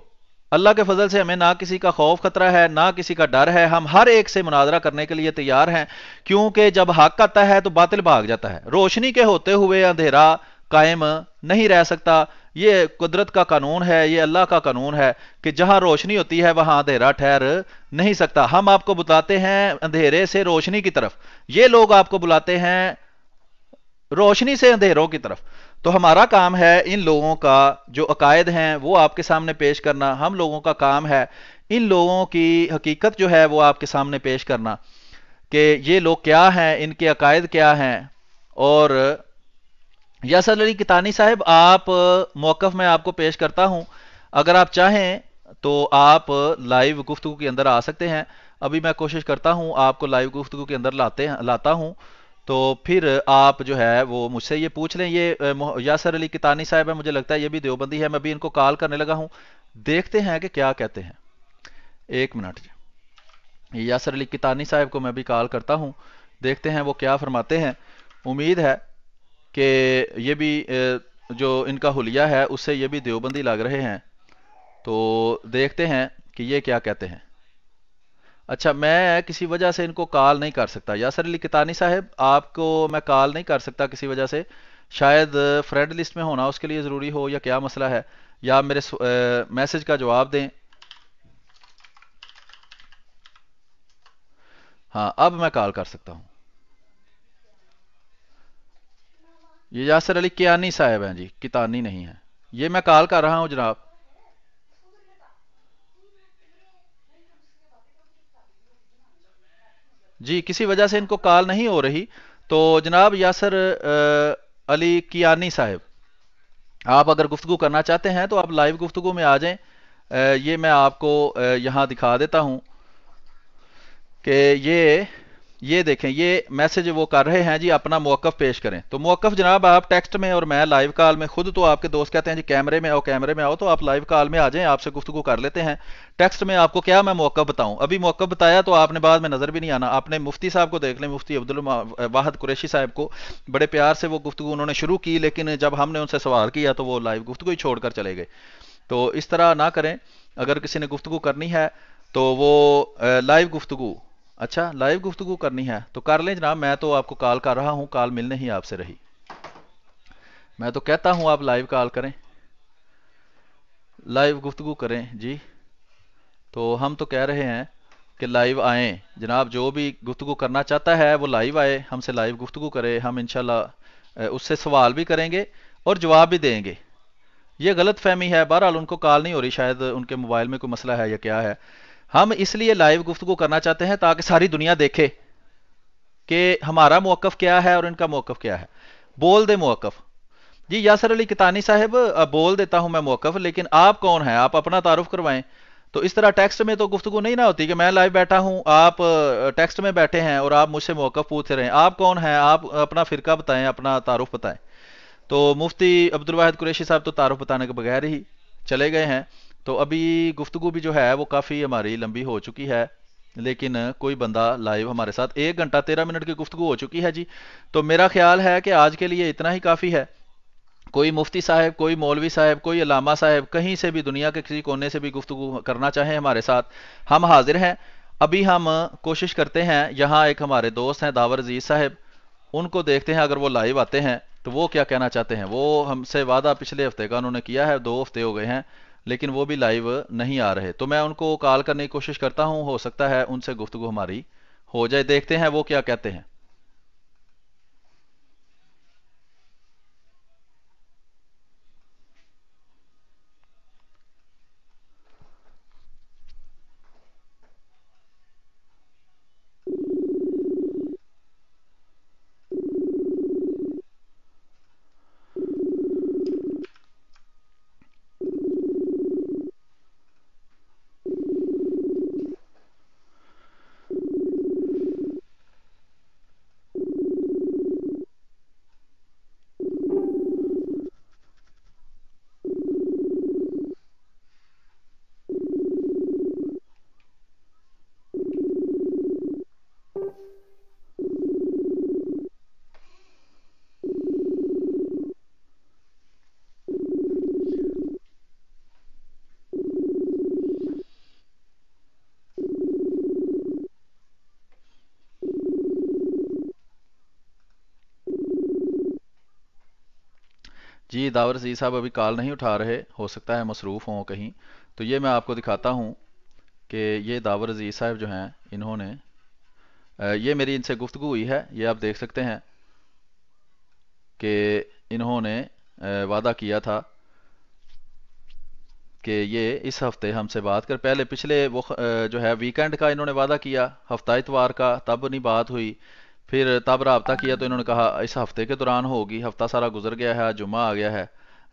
اللہ کے فضل سے ہمیں نہ کسی کا خوف خطرہ ہے، نہ کسی کا ڈر ہے، ہم ہر ایک سے مناظرہ کرنے کے لیے تیار ہیں، کیونکہ جب حق آتا ہے تو باطل بھاگ جاتا ہے، روشنی کے ہوتے ہوئے اندھیرا قائم نہیں رہ سکتا، یہ قدرت کا قانون ہے، یہ اللہ کا قانون ہے کہ جہاں روشنی ہوتی ہے وہاں اندھیرا ٹھہر نہیں سکتا۔ ہم آپ کو بتاتے ہیں اندھیرے سے روشنی کی طرف، یہ لوگ آپ کو بلاتے ہیں روشنی سے اندھیروں کی طرف۔ تو ہمارا کام ہے ان لوگوں کا جو عقائد ہیں وہ آپ کے سامنے پیش کرنا، ہم لوگوں کا کام ہے ان لوگوں کی حقیقت جو ہے وہ آپ کے سامنے پیش کرنا کہ یہ لوگ کیا ہیں، ان کے عقائد کیا ہیں۔ اور یاسر علی کتانی صاحب، آپ موقف میں آپ کو پیش کرتا ہوں، اگر آپ چاہیں تو آپ لائیو گفتگو کے اندر آ سکتے ہیں۔ ابھی میں کوشش کرتا ہوں آپ کو لائیو گفتگو کے اندر لاتا ہوں، تو پھر آپ جو ہے وہ مجھ سے یہ پوچھ لیں۔ یہ یاسر علی کتانی صاحب ہے، مجھے لگتا ہے یہ بھی دیوبندی ہے، میں بھی ان کو کال کرنے لگا ہوں، دیکھتے ہیں کہ کیا کہتے ہیں۔ ایک منٹ جی، یہ یاسر علی کتانی صاحب کو میں بھی کال کرتا ہوں، دیکھتے ہیں وہ کیا فرماتے ہیں۔ امید ہے کہ یہ بھی جو ان کا حلیہ ہے اس سے یہ بھی دیوبندی لگ رہے ہیں، تو دیکھتے ہیں کہ یہ کیا کہتے ہیں۔ اچھا، میں کسی وجہ سے ان کو کال نہیں کر سکتا، یاسر علی کتانی صاحب آپ کو میں کال نہیں کر سکتا کسی وجہ سے، شاید فرینڈ لسٹ میں ہونا اس کے لیے ضروری ہو، یا کیا مسئلہ ہے، یا میرے میسج کا جواب دیں۔ ہاں اب میں کال کر سکتا ہوں۔ یہ یاسر علی کیانی صاحب ہیں جی، کتانی نہیں ہے، یہ میں کال کر رہا ہوں جناب۔ جی کسی وجہ سے ان کو کال نہیں ہو رہی، تو جناب یاسر علی کیانی صاحب، آپ اگر گفتگو کرنا چاہتے ہیں تو آپ لائیو گفتگو میں آ جائیں۔ یہ میں آپ کو یہاں دکھا دیتا ہوں کہ یہ دیکھیں، یہ میسج وہ کر رہے ہیں جی اپنا موقف پیش کریں۔ تو موقف جناب آپ ٹیکسٹ میں اور میں لائیو کال میں، خود تو آپ کے دوست کہتے ہیں جی کیمرے میں آؤ کیمرے میں آؤ، تو آپ لائیو کال میں آ جائیں، آپ سے گفتگو کر لیتے ہیں۔ ٹیکسٹ میں آپ کو کیا میں موقف بتاؤں، ابھی موقف بتایا تو آپ نے بعد میں نظر بھی نہیں آنا، آپ نے مفتی صاحب کو دیکھ لیں، مفتی عبد الواحد قریشی صاحب کو، بڑے پیار سے وہ گفتگو انہوں نے شروع کی، لیکن جب ہم نے ان سے سوال کیا تو وہ لائیو گفتگو ہی چھوڑ کر چلے گئے۔ تو اس طرح نہ کریں، اگر کسی نے گفتگو کرنی ہے تو وہ لائیو گفتگو، اچھا لائیو گفتگو کرنی ہے تو کر لیں جناب، میں تو آپ کو کال کر رہا ہوں، کال مل نہیں آپ سے رہی، میں تو کہتا ہوں آپ لائیو کال کریں، لائیو گفتگو کریں جی۔ تو ہم تو کہہ رہے ہیں کہ لائیو آئیں جناب، جو بھی گفتگو کرنا چاہتا ہے وہ لائیو آئے، ہم سے لائیو گفتگو کرے، ہم انشاءاللہ اس سے سوال بھی کریں گے اور جواب بھی دیں گے۔ یہ غلط فہمی ہے، بہرحال ان کو کال نہیں ہو رہی، شاید ان کے موبائل میں کوئی مسئلہ ہے یا کیا ہے۔ ہم اس لیے لائیو گفتگو کرنا چاہتے ہیں تاکہ ساری دنیا دیکھے کہ ہمارا موقف کیا ہے اور ان کا موقف کیا ہے۔ بول دے موقف جی یاسر علی کتانی صاحب، بول دیتا ہوں میں موقف، لیکن آپ کون ہیں، آپ اپنا تعارف کروائیں۔ تو اس طرح ٹیکسٹ میں تو گفتگو نہیں نہ ہوتی کہ میں لائیو بیٹھا ہوں، آپ ٹیکسٹ میں بیٹھے ہیں اور آپ مجھ سے موقف پوچھ رہے ہیں، آپ کون ہیں، آپ اپنا فرقہ بتائیں، اپنا تعارف بتائیں۔ تو مفتی عبد الواحد قریشی صاحب تو تعارف بتانے کے بغیر ہی چلے گئے ہیں، تو ابھی گفتگو بھی جو ہے وہ کافی ہماری لمبی ہو چکی ہے، لیکن کوئی بندہ لائیو ہمارے ساتھ 1 گھنٹہ 13 منٹ کی گفتگو ہو چکی ہے جی۔ تو میرا خیال ہے کہ آج کے لیے اتنا ہی کافی ہے۔ کوئی مفتی صاحب، کوئی مولوی صاحب، کوئی علامہ صاحب کہیں سے بھی دنیا کے کسی کونے سے بھی گفتگو کرنا چاہیں ہمارے ساتھ، ہم حاضر ہیں۔ ابھی ہم کوشش کرتے ہیں، یہاں ایک ہمارے دوست ہیں داور عزیز صاحب، ان کو دیکھتے ہیں اگر وہ لائیو آتے ہیں تو وہ کیا کہنا چاہتے ہیں۔ وہ ہم سے وعدہ پچھلے ہفتے کا انہوں نے کیا ہے، 2 ہفتے ہو گئے ہیں لیکن وہ بھی لائیو نہیں آ رہے، تو میں ان کو کال کرنے کی کوشش کرتا ہوں، ہو سکتا ہے ان سے گفتگو ہماری ہو جائے، دیکھتے ہیں وہ کیا کہتے ہیں۔ جی داور عزیز صاحب ابھی کال نہیں اٹھا رہے، ہو سکتا ہے مصروف ہوں کہیں، تو یہ میں آپ کو دکھاتا ہوں کہ یہ داور عزیز صاحب جو ہیں انہوں نے یہ میری ان سے گفتگو ہوئی ہے، یہ آپ دیکھ سکتے ہیں کہ انہوں نے وعدہ کیا تھا کہ یہ اس ہفتے ہم سے بات کر، پہلے پچھلے وہ جو ہے ویکینڈ کا انہوں نے وعدہ کیا، ہفتہ اتوار کا، تب نہیں بات ہوئی، پھر تب رابطہ کیا تو انہوں نے کہا اس ہفتے کے دوران ہوگی، ہفتہ سارا گزر گیا ہے، آج جمعہ آ گیا ہے،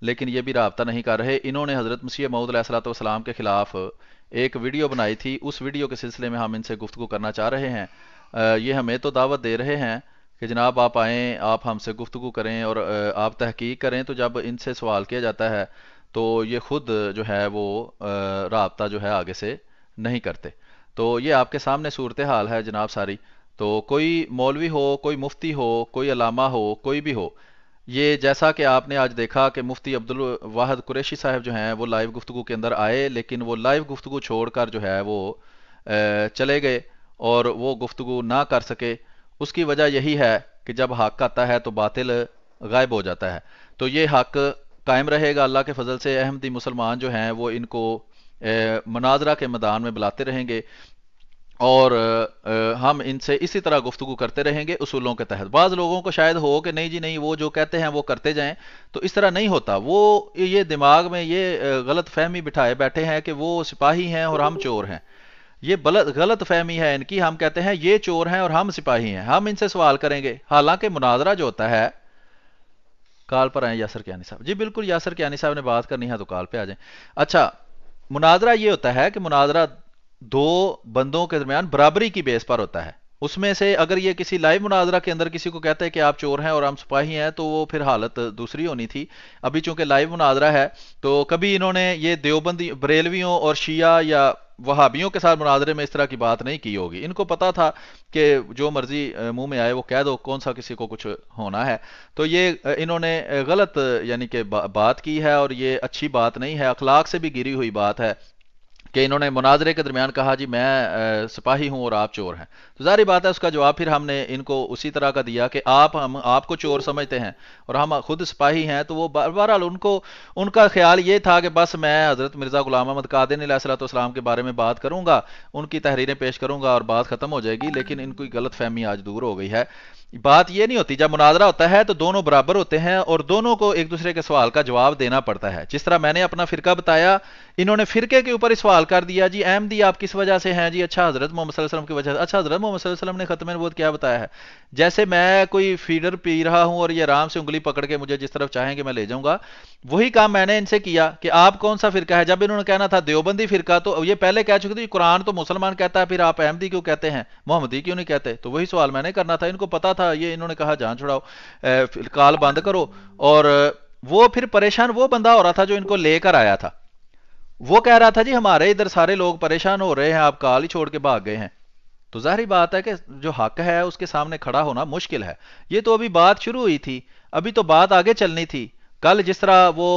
لیکن یہ بھی رابطہ نہیں کر رہے۔ انہوں نے حضرت مسیح موعود علیہ الصلوۃ والسلام کے خلاف ایک ویڈیو بنائی تھی، اس ویڈیو کے سلسلے میں ہم ان سے گفتگو کرنا چاہ رہے ہیں۔ یہ ہمیں تو دعوت دے رہے ہیں کہ جناب آپ آئیں، آپ ہم سے گفتگو کریں اور آپ تحقیق کریں، تو جب ان سے سوال کیا جاتا ہے تو یہ خود جو ہے وہ رابطہ جو ہے آگے سے نہیں کرتے۔ تو یہ آپ کے سامنے صورتحال ہے جناب ساری، تو کوئی مولوی ہو، کوئی مفتی ہو، کوئی علامہ ہو، کوئی بھی ہو، یہ جیسا کہ آپ نے آج دیکھا کہ مفتی عبدالواحد قریشی صاحب جو ہیں وہ لائیو گفتگو کے اندر آئے، لیکن وہ لائیو گفتگو چھوڑ کر جو ہے وہ چلے گئے اور وہ گفتگو نہ کر سکے۔ اس کی وجہ یہی ہے کہ جب حق آتا ہے تو باطل غائب ہو جاتا ہے، تو یہ حق قائم رہے گا اللہ کے فضل سے۔ احمدی مسلمان جو ہیں وہ ان کو مناظرہ کے میدان میں بلاتے رہیں گے اور ہم ان سے اسی طرح گفتگو کرتے رہیں گے اصولوں کے تحت۔ بعض لوگوں کو شاید ہو کہ نہیں جی نہیں، وہ جو کہتے ہیں وہ کرتے جائیں، تو اس طرح نہیں ہوتا۔ وہ یہ دماغ میں یہ غلط فہمی بٹھائے بیٹھے ہیں کہ وہ سپاہی ہیں اور ہم چور ہیں، یہ غلط فہمی ہے ان کی۔ ہم کہتے ہیں یہ چور ہیں اور ہم سپاہی ہیں، ہم ان سے سوال کریں گے، حالانکہ مناظرہ جو ہوتا ہے، کال پر آئیں یاسر کیانی صاحب، جی بالکل یاسر کیانی صاحب نے بات کرنی ہے تو کال پہ آ جائیں۔ اچھا، مناظرہ یہ ہوتا ہے کہ مناظرہ دو بندوں کے درمیان برابری کی بیس پر ہوتا ہے۔ اس میں سے اگر یہ کسی لائیو مناظرہ کے اندر کسی کو کہتا ہے کہ آپ چور ہیں اور ہم سپاہی ہیں، تو وہ پھر حالت دوسری ہونی تھی۔ ابھی چونکہ لائیو مناظرہ ہے تو کبھی انہوں نے یہ دیوبندی بریلویوں اور شیعہ یا وہابیوں کے ساتھ مناظرے میں اس طرح کی بات نہیں کی ہوگی۔ ان کو پتا تھا کہ جو مرضی منہ میں آئے وہ کہہ دو، کون سا کسی کو کچھ ہونا ہے۔ تو یہ انہوں نے غلط یعنی کہ بات کی ہے، اور یہ اچھی بات نہیں ہے، اخلاق سے بھی گری ہوئی بات ہے کہ انہوں نے مناظرے کے درمیان کہا جی میں سپاہی ہوں اور آپ چور ہیں۔ تو ظاہری بات ہے اس کا جواب پھر ہم نے ان کو اسی طرح کا دیا کہ ہم آپ کو چور سمجھتے ہیں اور ہم خود سپاہی ہیں۔ تو وہ بہرحال ان کا خیال یہ تھا کہ بس میں حضرت مرزا غلام احمد قادری علیہ الصلوۃ والسلام کے بارے میں بات کروں گا، ان کی تحریریں پیش کروں گا اور بات ختم ہو جائے گی، لیکن ان کی غلط فہمی آج دور ہو گئی ہے۔ بات یہ نہیں ہوتی، جب مناظرہ ہوتا ہے تو دونوں برابر ہوتے ہیں اور دونوں کو ایک دوسرے کے سوال کا جواب دینا پڑتا ہے۔ جس طرح میں نے اپنا فرقہ بتایا، انہوں نے فرقے کے اوپر سوال کر دیا، جی احمدی آپ کس وجہ سے ہیں؟ جی اچھا حضرت محمد صلی اللہ علیہ وسلم کی وجہ سے۔ اچھا حضرت محمد صلی اللہ علیہ وسلم نے ختم نبوت کیا بتایا ہے؟ جیسے میں کوئی فیڈر پی رہا ہوں اور یہ آرام سے انگلی پکڑ کے مجھے جس طرف چاہیں کہ میں لے جاؤں گا، وہی کام میں نے ان سے کیا کہ آپ کون سا فرقہ ہے۔ جب انہوں نے کہنا تھا دیوبندی فرقہ، تو یہ پہلے کہہ چکے تھے قرآن تو مسلمان کہتا ہے، پھر آپ احمدی کیوں کہتے ہیں، محمدی کیوں نہیں کہتے؟ تو وہی سوال میں نے کرنا تھا، ان کو پتا تھا۔ یہ انہوں نے کہا جان چھڑاؤ، کال بند کرو، اور وہ پھر پریشان وہ بندہ ہو رہا تھا جو ان کو لے کر آیا تھا، وہ کہہ رہا تھا جی ہمارے ادھر سارے لوگ پریشان ہو رہے ہیں، آپ کال ہی چھوڑ کے بھاگ گئے ہیں۔ تو ظاہری بات ہے کہ جو حق ہے اس کے سامنے کھڑا ہونا مشکل ہے۔ یہ تو ابھی بات شروع ہوئی تھی، ابھی تو بات آگے چلنی تھی۔ کل جس طرح وہ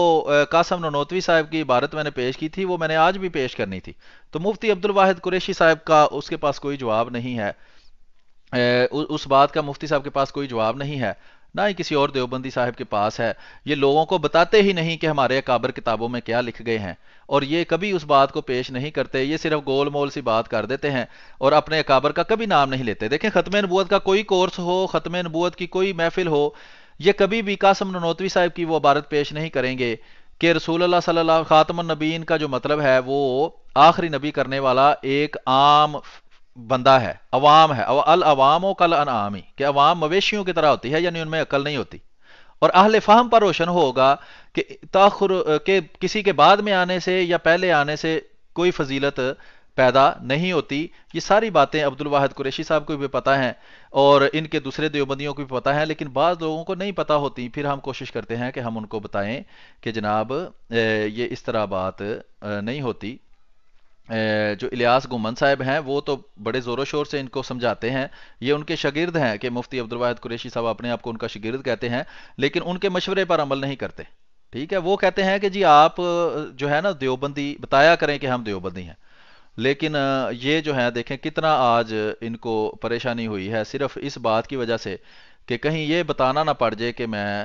قاسم ننوتوی صاحب کی عبارت میں نے پیش کی تھی، وہ میں نے آج بھی پیش کرنی تھی۔ تو مفتی عبدالواحد قریشی صاحب کا اس کے پاس کوئی جواب نہیں ہے، اس بات کا مفتی صاحب کے پاس کوئی جواب نہیں ہے، نہ ہی کسی اور دیوبندی صاحب کے پاس ہے۔ یہ لوگوں کو بتاتے ہی نہیں کہ ہمارے اکابر کتابوں میں کیا لکھ گئے ہیں، اور یہ کبھی اس بات کو پیش نہیں کرتے، یہ صرف گول مول سی بات کر دیتے ہیں اور اپنے اکابر کا کبھی نام نہیں لیتے۔ دیکھیں ختم نبوت کا کوئی کورس ہو، ختم نبوت کی کوئی محفل ہو، یہ کبھی بھی قاسم ننوتوی صاحب کی وہ عبارت پیش نہیں کریں گے کہ رسول اللہ صلی اللہ خاتم النبیین کا جو مطلب ہے وہ آخری نبی کرنے والا ایک عام بندہ ہے، عوام ہے، العوام و کل انعامی، کہ عوام مویشیوں کی طرح ہوتی ہے، یعنی ان میں عقل نہیں ہوتی۔ اور اہل فہم پر روشن ہوگا کہ تاخر کے کسی کے بعد میں آنے سے یا پہلے آنے سے کوئی فضیلت پیدا نہیں ہوتی۔ یہ ساری باتیں عبدالواحد قریشی صاحب کو بھی پتہ ہیں اور ان کے دوسرے دیوبندیوں کو بھی پتہ ہیں، لیکن بعض لوگوں کو نہیں پتہ ہوتی۔ پھر ہم کوشش کرتے ہیں کہ ہم ان کو بتائیں کہ جناب یہ اس طرح بات نہیں ہوتی۔ جو الیاس گمن صاحب ہیں وہ تو بڑے زور و شور سے ان کو سمجھاتے ہیں، یہ ان کے شاگرد ہیں کہ مفتی عبدالواحد قریشی صاحب اپنے آپ کو ان کا شاگرد کہتے ہیں، لیکن ان کے مشورے پر عمل نہیں کرتے۔ ٹھیک ہے، وہ کہتے ہیں کہ جی آپ جو ہے نا دیوبندی بتایا کریں کہ ہم دیوبندی ہیں، لیکن یہ جو ہے دیکھیں کتنا آج ان کو پریشانی ہوئی ہے صرف اس بات کی وجہ سے کہ کہیں یہ بتانا نہ پڑ جائے کہ میں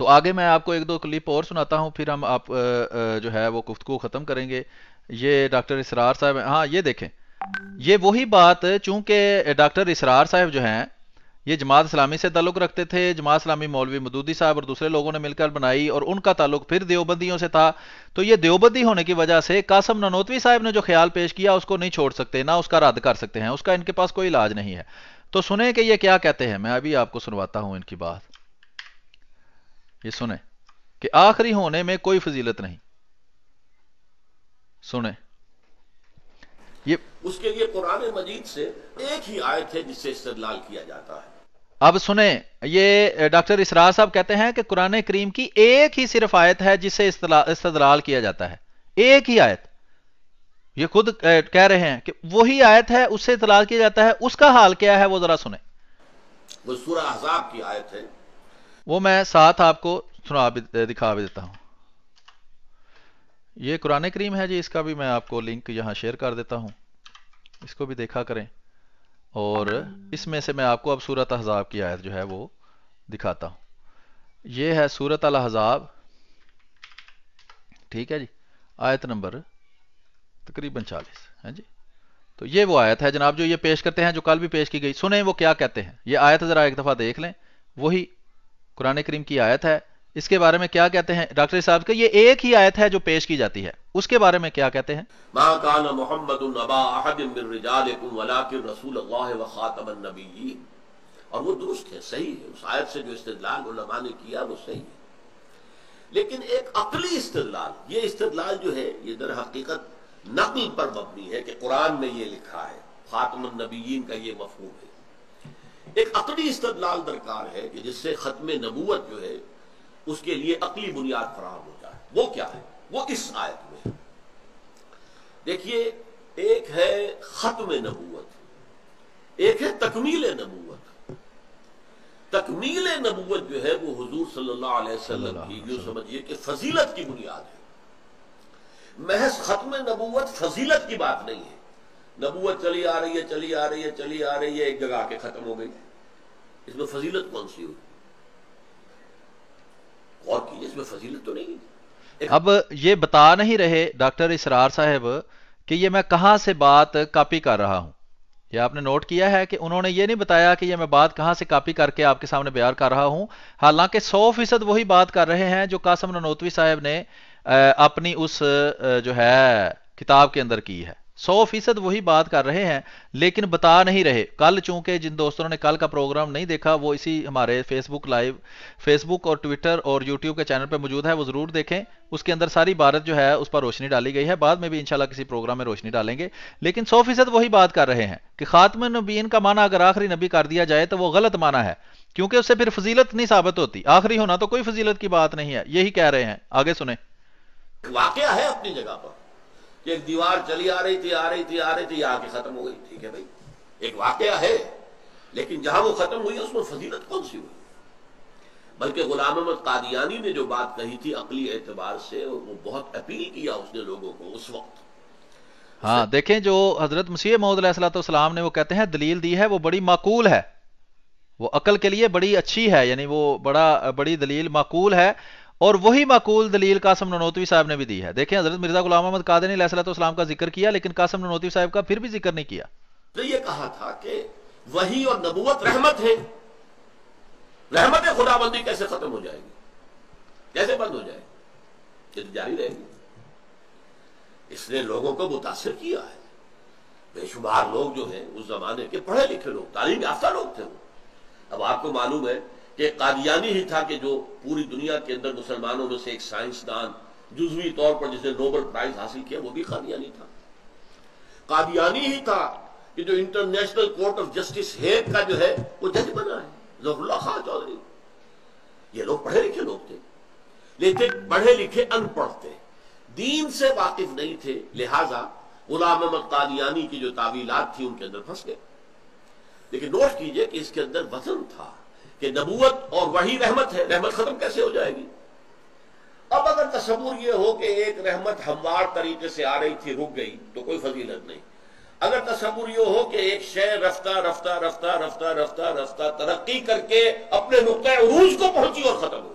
تو آگے میں آپ کو ایک دو کلپ اور سناتا ہوں، پھر ہم آپ جو ہے وہ گفتگو ختم کریں گے۔ یہ ڈاکٹر اسرار صاحب ہیں، ہاں یہ دیکھیں، یہ وہی بات، چونکہ ڈاکٹر اسرار صاحب جو ہیں یہ جماعت اسلامی سے تعلق رکھتے تھے، جماعت اسلامی مولوی مودودی صاحب اور دوسرے لوگوں نے مل کر بنائی، اور ان کا تعلق پھر دیوبندیوں سے تھا، تو یہ دیوبندی ہونے کی وجہ سے قاسم نانوتوی صاحب نے جو خیال پیش کیا اس کو نہیں چھوڑ سکتے، نہ اس کا رد کر سکتے ہیں، اس کا ان کے پاس کوئی علاج نہیں ہے۔ تو سنیں کہ یہ کیا کہتے ہیں، میں ابھی آپ کو سنواتا ہوں ان کی بات، یہ سنیں کہ آخری ہونے میں کوئی فضیلت نہیں، سنیں۔ یہ اس کے لیے قرآن مجید سے ایک ہی آیت ہے جس سے استدلال کیا جاتا ہے۔ اب سنیں، یہ ڈاکٹر اسرار صاحب کہتے ہیں کہ قرآن کریم کی ایک ہی صرف آیت ہے جس سے استدلال کیا جاتا ہے، ایک ہی آیت، یہ خود کہہ رہے ہیں کہ وہی آیت ہے، اس سے استدلال کیا جاتا ہے، اس کا حال کیا ہے وہ ذرا سنیں۔ وہ سورہ احزاب کی آیت ہے، وہ میں ساتھ آپ کو دکھا بھی دیتا ہوں۔ یہ قرآن کریم ہے جی، اس کا بھی میں آپ کو لنک یہاں شیئر کر دیتا ہوں، اس کو بھی دیکھا کریں، اور اس میں سے میں آپ کو اب سورۃ احزاب کی آیت جو ہے وہ دکھاتا ہوں۔ یہ ہے سورۃ الاحزاب، ٹھیک ہے جی، آیت نمبر تقریباً 40 ہے جی۔ تو یہ وہ آیت ہے جناب جو یہ پیش کرتے ہیں، جو کل بھی پیش کی گئی، سنیں وہ کیا کہتے ہیں۔ یہ آیت ذرا ایک دفعہ دیکھ لیں، وہی قرآن کریم کی آیت ہے، اس کے بارے میں کیا کہتے ہیں ڈاکٹر صاحب کہ یہ ایک ہی آیت ہے جو پیش کی جاتی ہے، اس کے بارے میں کیا کہتے ہیں۔ ما کان محمد ابا احد من رجالکم ولکن رسول اللہ وخاتم النبیین، اور وہ درست ہے، صحیح ہے، اس آیت سے جو استدلال علماء نے کیا وہ صحیح ہے، لیکن ایک عقلی استدلال، یہ استدلال جو ہے یہ در حقیقت نقل پر مبنی ہے کہ قرآن میں یہ لکھا ہے، خاتم النبیین کا یہ مفہوم ہے۔ ایک عقلی استدلال درکار ہے کہ جس سے ختم نبوت جو ہے اس کے لیے عقلی بنیاد فراہم ہو جائے، وہ کیا ہے؟ وہ اس آیت میں دیکھیے، ایک ہے ختم نبوت، ایک ہے تکمیل نبوت۔ تکمیل نبوت جو ہے وہ حضور صلی اللہ علیہ وسلم کی، یوں سمجھیے کہ فضیلت کی بنیاد ہے۔ محض ختم نبوت فضیلت کی بات نہیں ہے، نبوت چلی آ رہی ہے چلی آ رہی ہے چلی آ رہی ہے، ایک جگہ کے ختم ہو گئی، اس میں فضیلت کون سی ہوئی؟ غور کیجیے، اس میں فضیلت تو نہیں۔ اب یہ بتا نہیں رہے ڈاکٹر اسرار صاحب کہ یہ میں کہاں سے بات کاپی کر رہا ہوں، یہ آپ نے نوٹ کیا ہے کہ انہوں نے یہ نہیں بتایا کہ یہ میں بات کہاں سے کاپی کر کے آپ کے سامنے بیان کر رہا ہوں، حالانکہ 100% وہی بات کر رہے ہیں جو قاسم نانوتوی صاحب نے اپنی اس جو ہے کتاب کے اندر کی ہے، 100% وہی بات کر رہے ہیں، لیکن بتا نہیں رہے۔ کل چونکہ جن دوستوں نے کل کا پروگرام نہیں دیکھا وہ اسی ہمارے فیس بک لائیو، فیس بک اور ٹویٹر اور یوٹیوب کے چینل پہ موجود ہے، وہ ضرور دیکھیں، اس کے اندر ساری بات جو ہے اس پر روشنی ڈالی گئی ہے، بعد میں بھی انشاءاللہ کسی پروگرام میں روشنی ڈالیں گے، لیکن 100% وہی بات کر رہے ہیں کہ خاتم النبیین کا معنی اگر آخری نبی کر دیا جائے تو وہ غلط معنی ہے، کیونکہ اس سے پھر فضیلت نہیں ثابت ہوتی، آخری ہونا تو کوئی فضیلت کی بات نہیں ہے، یہی کہہ رہے ہیں۔ آگے سنیں۔ واقعہ ہے اپنی جگہ پر کہ ایک دیوار چلی آ رہی تھی آ رہی تھی آ رہی تھی، آ کے ختم ہو گئی، ٹھیک ہے بھائی، ایک واقعہ ہے، لیکن جہاں وہ ختم ہوئی اس میں فضیلت کون سی ہوئی؟ بلکہ غلام احمد قادیانی نے جو بات کہی تھی عقلی اعتبار سے، وہ بہت اپیل کیا اس نے لوگوں کو اس وقت۔ ہاں دیکھیں، جو حضرت مسیح موعود علیہ الصلوۃ والسلام نے وہ کہتے ہیں دلیل دی ہے وہ بڑی معقول ہے، وہ عقل کے لیے بڑی اچھی ہے، یعنی وہ بڑی دلیل معقول ہے، اور وہی معقول دلیل قاسم نانوتوی صاحب نے بھی دی ہے۔ دیکھیں حضرت مرزا غلام احمد قادیانی علیہ الصلوۃ والسلام کا ذکر کیا، لیکن قاسم نانوتوی صاحب کا پھر بھی ذکر نہیں کیا۔ تو یہ کہا تھا کہ وحی اور نبوت رحمت ہے، رحمت خدا بندی کیسے ختم ہو جائے گی، کیسے بند ہو جائے گی، یہ تو جاری رہے گی۔ اس نے لوگوں کو متاثر کیا ہے، بے شمار لوگ جو ہیں اس زمانے کے پڑھے لکھے لوگ، تعلیم یافتہ لوگ تھے وہ۔ اب آپ کو معلوم ہے کہ قادیانی ہی تھا کہ جو پوری دنیا کے اندر مسلمانوں میں سے ایک سائنسدان جزوی طور پر جس نے نوبل پرائز حاصل کیا وہ بھی قادیانی تھا۔ قادیانی ہی تھا کہ جو international court of justice Hague کا جو ہے وہ جج بنا ہے، ظفر اللہ خان چودھری۔ یہ لوگ پڑھے لکھے لوگ تھے، لیکن پڑھے لکھے ان پڑھ تھے، دین سے واقف نہیں تھے، لہذا غلام احمد قادیانی کی جو تعویلات تھی ان کے اندر پھنس گئے۔ لیکن نوٹ کیجئے کہ اس کے اندر وزن تھا کہ نبوت اور وحی رحمت ہے، رحمت ختم کیسے ہو جائے گی؟ اب اگر تصور یہ ہو کہ ایک رحمت ہموار طریقے سے آ رہی تھی رک گئی تو کوئی فضیلت نہیں، اگر تصور یہ ہو کہ ایک شے رفتہ رفتہ رفتہ رفتہ رفتہ رفتہ ترقی کر کے اپنے نقطۂ عروج کو پہنچی اور ختم ہو،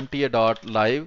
mta.live